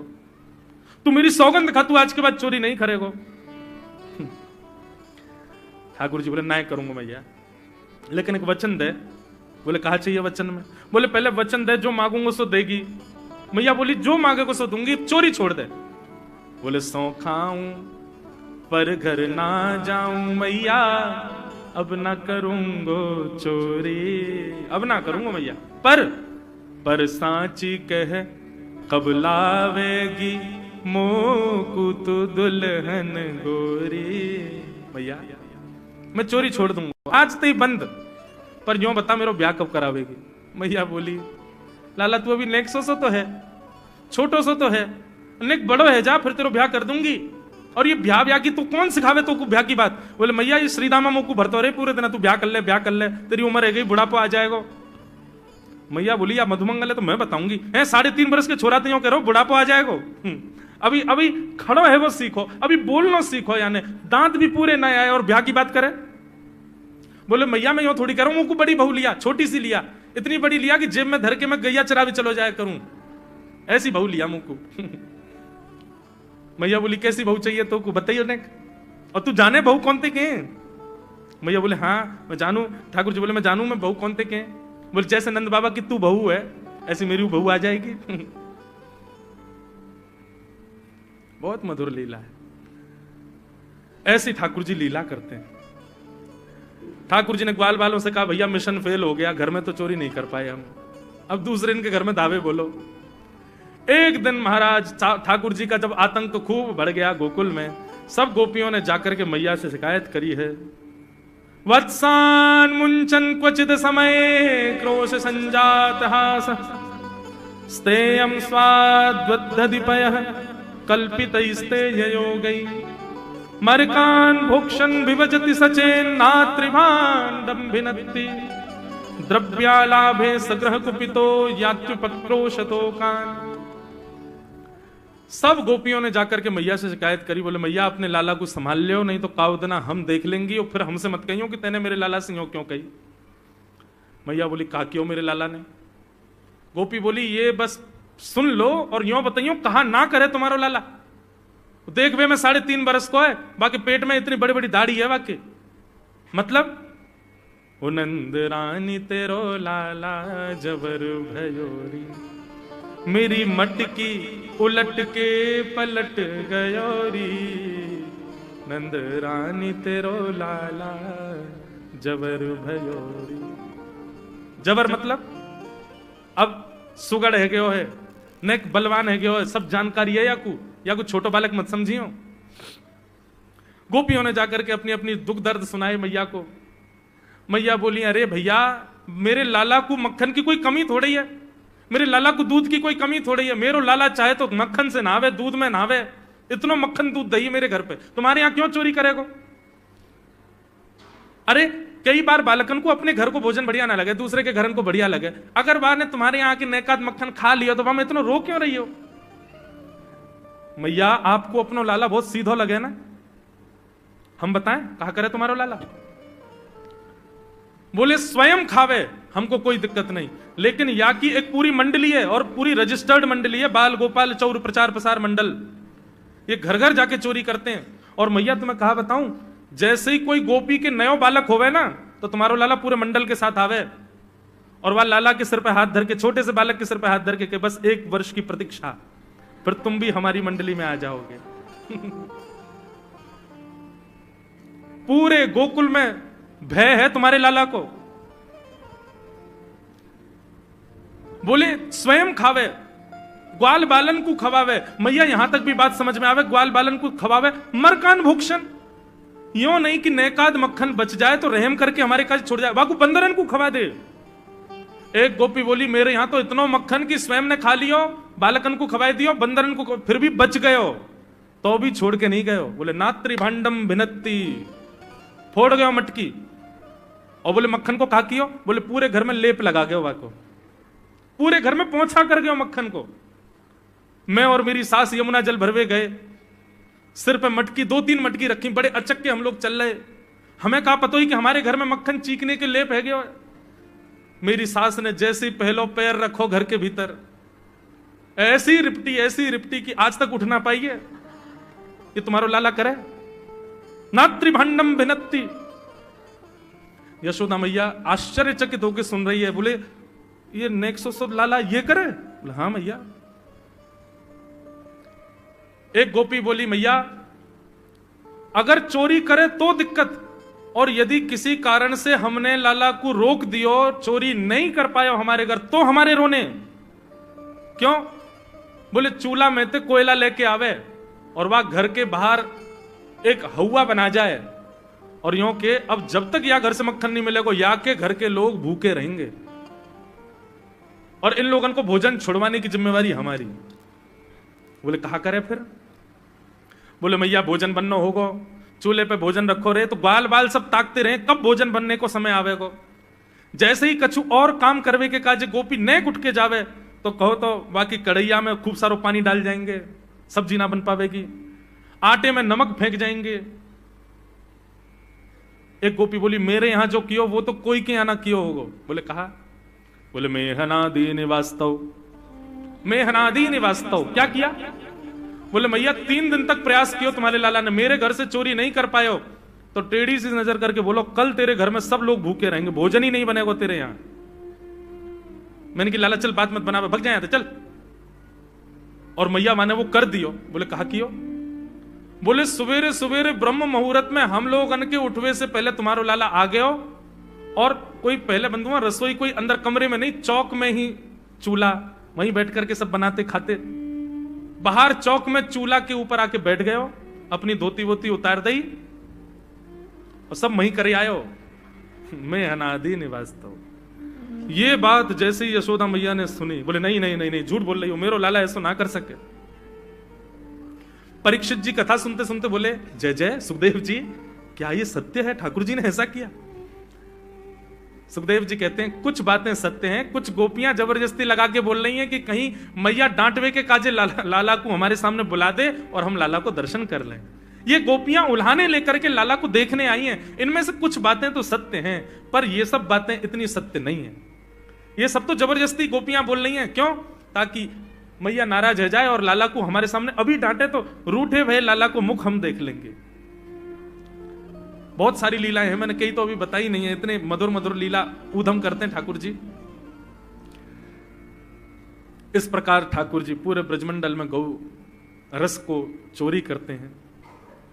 तू मेरी सौगंध खा, तू आज के बाद चोरी नहीं करेगो। ठाकुर जी बोले नहीं करूंगा मैया, लेकिन एक वचन दे। बोले कहा चाहिए वचन में। बोले पहले वचन दे, जो मांगूंगा सो देगी। मैया बोली जो मांगेगा सो दूंगी, चोरी छोड़ दे। बोले सौ खाऊं पर घर ना जाऊं मैया, अब ना करूंगो चोरी। अब ना करूंगा मैया, पर सांची कह कब लावेगी मोकू तो दुल्हन गोरी। मैया मैं चोरी छोड़ दूंगा आज तो ही बंद, पर यूं बता मेरा ब्याह कब करावेगी। मैया बोली लाला तू अभी नेक सो तो है, छोटो सो तो है, नेक बड़ो है, जा फिर तेरो ब्याह कर दूंगी। और ये ब्याह की तू कौन सिखावे तो ब्याह की बात? बोले मैया ये श्रीदामा मोकू भरतो रे पूरे दिन, तू ब्याह कर ले, तेरी उम्र है गई, बुढ़ापा आ जाएगा। मैया बोली या मधुमंगल है तो मैं बताऊंगी, है 3.5 वर्ष के छोरा तो करो बुढ़ापा आ जाएगा। अभी अभी खड़ो है वो सीखो, अभी बोलना सीखो, यानी दांत भी पूरे न आए और ब्याह की बात करे। बोले मैया मैं यूं थोड़ी करूं, मुझको बड़ी बहू लिया, छोटी सी लिया, इतनी बड़ी लिया कि जेब में धर के मैं गैया चरा भी चलो जाया करूं, ऐसी बहू लिया मुझको। मैया बोली कैसी बहू चाहिए तो को बताइए ने, और तू जाने बहू कौन थे के? मैया बोले हाँ मैं जानू। ठाकुर जी बोले मैं जानू मैं बहू कौन थे के? बोले जैसे नंद बाबा की तू बहू है ऐसी मेरी बहू आ जाएगी। बहुत मधुर लीला है, ऐसी ठाकुर जी लीला करते हैं। ठाकुर जी ने ग्वाल बालों से कहा भैया मिशन फेल हो गया, घर में तो चोरी नहीं कर पाए हम, अब दूसरे इनके घर में दावे बोलो। एक दिन महाराज ठाकुर जी का जब आतंक खूब बढ़ गया गोकुल में, सब गोपियों ने जाकर के मैया से शिकायत करी है। वत्सान मुंचन क्वचित समय क्रोश संजात हास स्तेयम स्वाद्वद्धिपयः कल्पितैस्तेययोगै मरकान भोक्षण विभजति सचेन्नात्रिभाण्डं भिनत्ति द्रव्यालाभे सग्रह कुपितो यात्युपक्रोशतोकान्। सब गोपियों ने जाकर के मैया से शिकायत करी, बोले मैया अपने लाला को संभाल लियो, नहीं तो कावदना हम देख लेंगी और फिर हमसे मत कहियो कि तेने मेरे लाला से यूं क्यों कही। मैया बोली कहा क्यों मेरे लाला ने? गोपी बोली ये बस सुन लो और यूं बताइयो कहा ना करे तुम्हारो लाला। देख वे मैं 3.5 बरस को है, बाकी पेट में इतनी बड़ी बड़ी दाढ़ी है बाकी, मतलब ओ नंद रानी तेरो लाला जबर भयोरी, मेरी मटकी उलट के पलट गयोरी, नंद रानी तेरो लाला जबर भयोरी। जबर मतलब अब सुगड़ है गयो है, नेक बलवान है गयो है, सब जानकारी है या कुछ छोटो बालक मत समझियो। गोपियों ने जाकर के अपनी अपनी दुख दर्द सुनाए मैया को। मैया बोली अरे भैया मेरे लाला को मक्खन की कोई कमी थोड़ी है, मेरे लाला को दूध की कोई कमी थोड़ी है, मेरो लाला चाहे तो मक्खन से नहावे, दूध में नहावे, इतना मक्खन दूध दही मेरे घर पे, तुम्हारे यहां क्यों चोरी करेगो? अरे कई बार बालकन को अपने घर को भोजन बढ़िया ना लगे, दूसरे के घर को बढ़िया लगे, अगर बार ने तुम्हारे यहाँ की नेकात मक्खन खा लिया तो वहां इतना रो क्यों रही हो? मैया आपको अपनो लाला बहुत सीधो लगे ना, हम बताएं कहा करे तुम्हारा लाला? बोले स्वयं खावे हमको कोई दिक्कत नहीं, लेकिन या की एक पूरी मंडली है और पूरी रजिस्टर्ड मंडली है, बाल गोपाल चौर प्रचार प्रसार मंडल, ये घर घर जाके चोरी करते हैं। और मैया तुम्हें कहा बताऊं, जैसे ही कोई गोपी के नयो बालक होवे ना तो तुम्हारो लाला पूरे मंडल के साथ आवे और वह लाला के सिर पे हाथ धर के, छोटे से बालक के सिर पे हाथ धर के बस 1 वर्ष की प्रतीक्षा, फिर तुम भी हमारी मंडली में आ जाओगे। पूरे गोकुल में भय है तुम्हारे लाला को। बोले स्वयं खावे, ग्वाल बालन को खवावे। मैया यहां तक भी बात समझ में आवे, ग्वाल बालन को खवावे, मरकान भूक्षण, यो नहीं कि नेकाद मक्खन बच जाए तो रहम करके हमारे काज छोड़ जाए, वाकू बंदरन को खवा दे। एक गोपी बोली मेरे यहां तो इतना मक्खन की स्वयं ने खा लियो, बालकन को खवाई दियो, बंदरन को फिर भी बच गयो तो भी छोड़ के नहीं गयो। बोले नात्री भांडम भिनत्ती, फोड़ गयो मटकी। और बोले मक्खन को कहा कियो? बोले पूरे घर में लेप लगा गयो, वाको पूरे घर में पहुंचा कर गयो मक्खन को। मैं और मेरी सास यमुना जल भरवे गए, सिर पे मटकी 2-3 मटकी रखी, बड़े अचक्के हम लोग चल रहे, हमें कहा पता ही कि हमारे घर में मक्खन चीकने के लेप है गयो। मेरी सास ने जैसे ही पहलो पैर रखो घर के भीतर, ऐसी रिपटी कि आज तक उठ ना पाई है। ये तुम्हारो लाला करे? नात्री भांडम भिनत्ती। यशोदा मैया आश्चर्यचकित होकर सुन रही है, बोले ये नेक्सो लाला ये करे? बोले हाँ मैया। एक गोपी बोली मैया अगर चोरी करे तो दिक्कत, और यदि किसी कारण से हमने लाला को रोक दियो, चोरी नहीं कर पायो हमारे घर, तो हमारे रोने क्यों? बोले चूल्हा में तो कोयला लेके आवे और वह घर के बाहर एक हवा बना जाए और यूं के अब जब तक या घर से मक्खन नहीं मिलेगा या के घर के लोग भूखे रहेंगे। और इन लोगों को भोजन छुड़वाने की जिम्मेवारी हमारी। बोले कहा करे फिर? बोले मैया भोजन बनना होगा, चूल्हे पे भोजन रखो रहे, तो बाल बाल सब ताकते रहे कब भोजन बनने को समय आवेगो। जैसे ही कछु और काम करवे के काजे गोपी नेक उठ के जावे तो कहो तो बाकी कढ़ैया में खूब सारो पानी डाल जाएंगे, सब्जी ना बन पावेगी, आटे में नमक फेंक जाएंगे। एक गोपी बोली मेरे यहां जो कियो वो तो कोई के यहां ना कियो होगो। बोले कहा? बोले मेहनादी निवास्तव, मेहनादी निवास्तव। क्या किया? बोले मैया 3 दिन तक प्रयास किया तुम्हारे लाला ने, मेरे घर से चोरी नहीं कर पाए हो, तो टेढ़ी सी नजर करके बोलो कल तेरे घर में सब लोग भूखे रहेंगे, भोजन ही नहीं बनेगा तेरे यहां। मैंने कि लाला चल बात मत बना, भग जाए चल। और मैया माने वो कर दियो। बोले कहा कियो? बोले सवेरे सवेरे ब्रह्म मुहूर्त में हम लोग अन के उठवे से पहले तुम्हारो लाला आ गए हो, और कोई पहले बंधुआ रसोई कोई अंदर कमरे में नहीं, चौक में ही चूल्हा, वहीं बैठ करके सब बनाते खाते। बाहर चौक में चूल्हा के ऊपर आके बैठ गए हो, अपनी धोती वोती उतार दी और सब वहीं करे आयो। मैं अनादि निवास्तव। ये बात जैसे ही यशोदा मैया ने सुनी, बोले नहीं नहीं नहीं नहीं, झूठ बोल रही हो, मेरो लाला ऐसा ना कर सके। परीक्षित जी कथा सुनते सुनते बोले जय जय सुखदेव जी, क्या ये सत्य है? ठाकुर जी ने ऐसा किया? सुखदेव जी कहते हैं कुछ बातें सत्य हैं, कुछ गोपियां जबरदस्ती लगा के बोल रही हैं कि कहीं मैया डांटवे के काजे लाला को हमारे सामने बुला दे और हम लाला को दर्शन कर लें। ये गोपियां उल्हाने लेकर के लाला को देखने आई हैं। इनमें से कुछ बातें तो सत्य हैं, पर ये सब बातें इतनी सत्य नहीं है। ये सब तो जबरदस्ती गोपियां बोल रही हैं। क्यों? ताकि मैया नाराज हो जाए और लाला को हमारे सामने अभी डांटे तो रूठे भय लाला को मुख हम देख लेंगे। बहुत सारी लीलाएं हैं, मैंने कई तो अभी बताई नहीं है, इतने मधुर मधुर लीला ऊधम करते हैं ठाकुर जी। इस प्रकार ठाकुर जी पूरे ब्रजमंडल में गौ रस को चोरी करते हैं।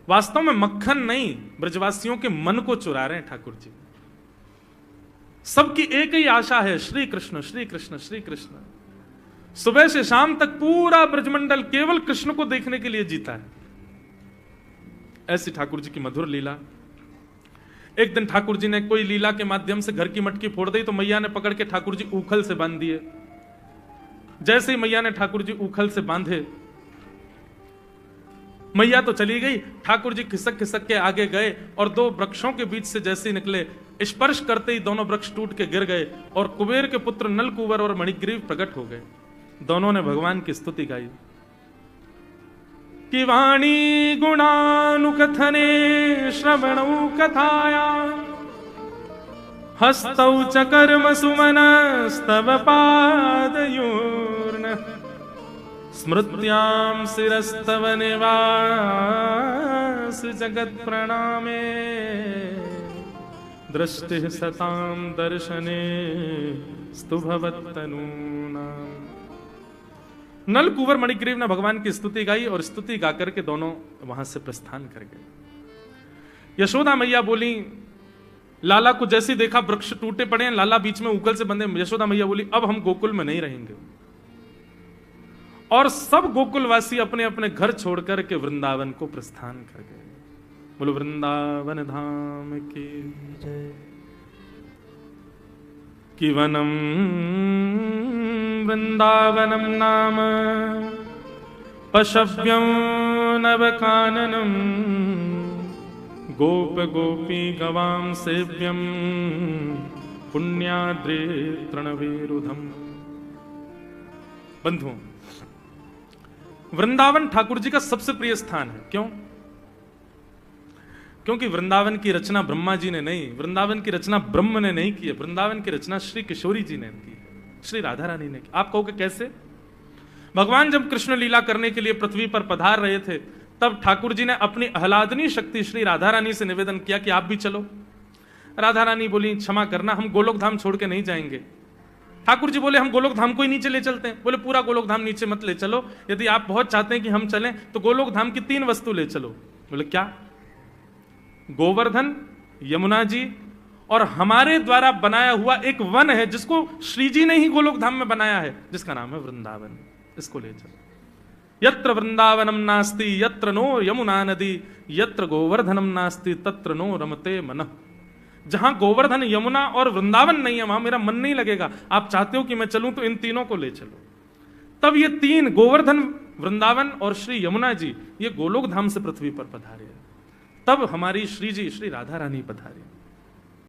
वास्तव में मक्खन नहीं, ब्रजवासियों के मन को चुरा रहे हैं ठाकुर जी। सबकी एक ही आशा है, श्री कृष्ण श्री कृष्ण श्री कृष्ण। सुबह से शाम तक पूरा ब्रजमंडल केवल कृष्ण को देखने के लिए जीता है। ऐसी ठाकुर जी की मधुर लीला। एक दिन ठाकुर जी ने कोई लीला के माध्यम से घर की मटकी फोड़ दी, तो मैया ने पकड़ के ठाकुर जी ऊखल से बांध दिए। जैसे ही मैया ने ठाकुर जी ऊखल से बांधे, मैया तो चली गई, ठाकुर जी खिसक खिसक के आगे गए और 2 वृक्षों के बीच से जैसे ही निकले, स्पर्श करते ही दोनों वृक्ष टूट के गिर गए और कुबेर के पुत्र नलकुबर और मणिग्रीव प्रकट हो गए। दोनों ने भगवान की स्तुति गाई कि वाणी गुणानुकथने श्रवणौ कथाया हस्तौ च कर्म सुमनस्तव पादयोर्न स्मृत्यां शिरस्तव निवास जगत प्रणामे दृष्टि सतां दर्शने स्तु भवत्तनूनाम्। नल कुंवर मणिग्रीव ने भगवान की स्तुति गाई और स्तुति गाकर के दोनों वहां से प्रस्थान कर गए। यशोदा मैया बोली, लाला को जैसे देखा वृक्ष टूटे पड़े हैं, लाला बीच में ऊखल से बंधे। यशोदा मैया बोली अब हम गोकुल में नहीं रहेंगे। और सब गोकुलवासी अपने अपने घर छोड़कर के वृंदावन को प्रस्थान कर गए। बोलो वृंदावन धाम की जय। कि वनम वृंदावनम नाम पशव्यं नवकाननम गोप गोपी गवां सेव्यं पुण्याद्रे तृणवीरुधम। बंधुओं, वृंदावन ठाकुर जी का सबसे प्रिय स्थान है। क्यों? क्योंकि वृंदावन की रचना ब्रह्मा जी ने नहीं, वृंदावन की रचना ब्रह्म ने नहीं की है, वृंदावन की रचना श्री किशोरी जी ने की है, श्री राधा रानी ने की। आप कहोगे कैसे? भगवान जब कृष्ण लीला करने के लिए पृथ्वी पर पधार रहे थे, तब ठाकुर जी ने अपनी आह्लादनी शक्ति श्री राधा रानी से निवेदन किया कि आप भी चलो। राधा रानी बोली क्षमा करना, हम गोलोक धाम छोड़ के नहीं जाएंगे। ठाकुर जी बोले हम गोलोक धाम को ही नीचे ले चलते हैं। बोले पूरा गोलोक धाम नीचे मत ले चलो, यदि आप बहुत चाहते हैं कि हम चलें तो गोलोक धाम की 3 वस्तु ले चलो। बोले क्या? गोवर्धन, यमुना जी और हमारे द्वारा बनाया हुआ एक वन है जिसको श्री जी ने ही गोलोक धाम में बनाया है, जिसका नाम है वृंदावन। इसको ले चलो। यत्र वृंदावनम नास्ति यत्र नो यमुना नदी, यत्र गोवर्धनम नास्ति तत्र नो रमते मनः। जहां गोवर्धन, यमुना और वृंदावन नहीं है वहां मेरा मन नहीं लगेगा। आप चाहते हो कि मैं चलूं तो इन तीनों को ले चलो। तब ये तीन, गोवर्धन, वृंदावन और श्री यमुना जी, ये गोलोक धाम से पृथ्वी पर पधारे। तब हमारी श्री जी, श्री राधा रानी पधारे।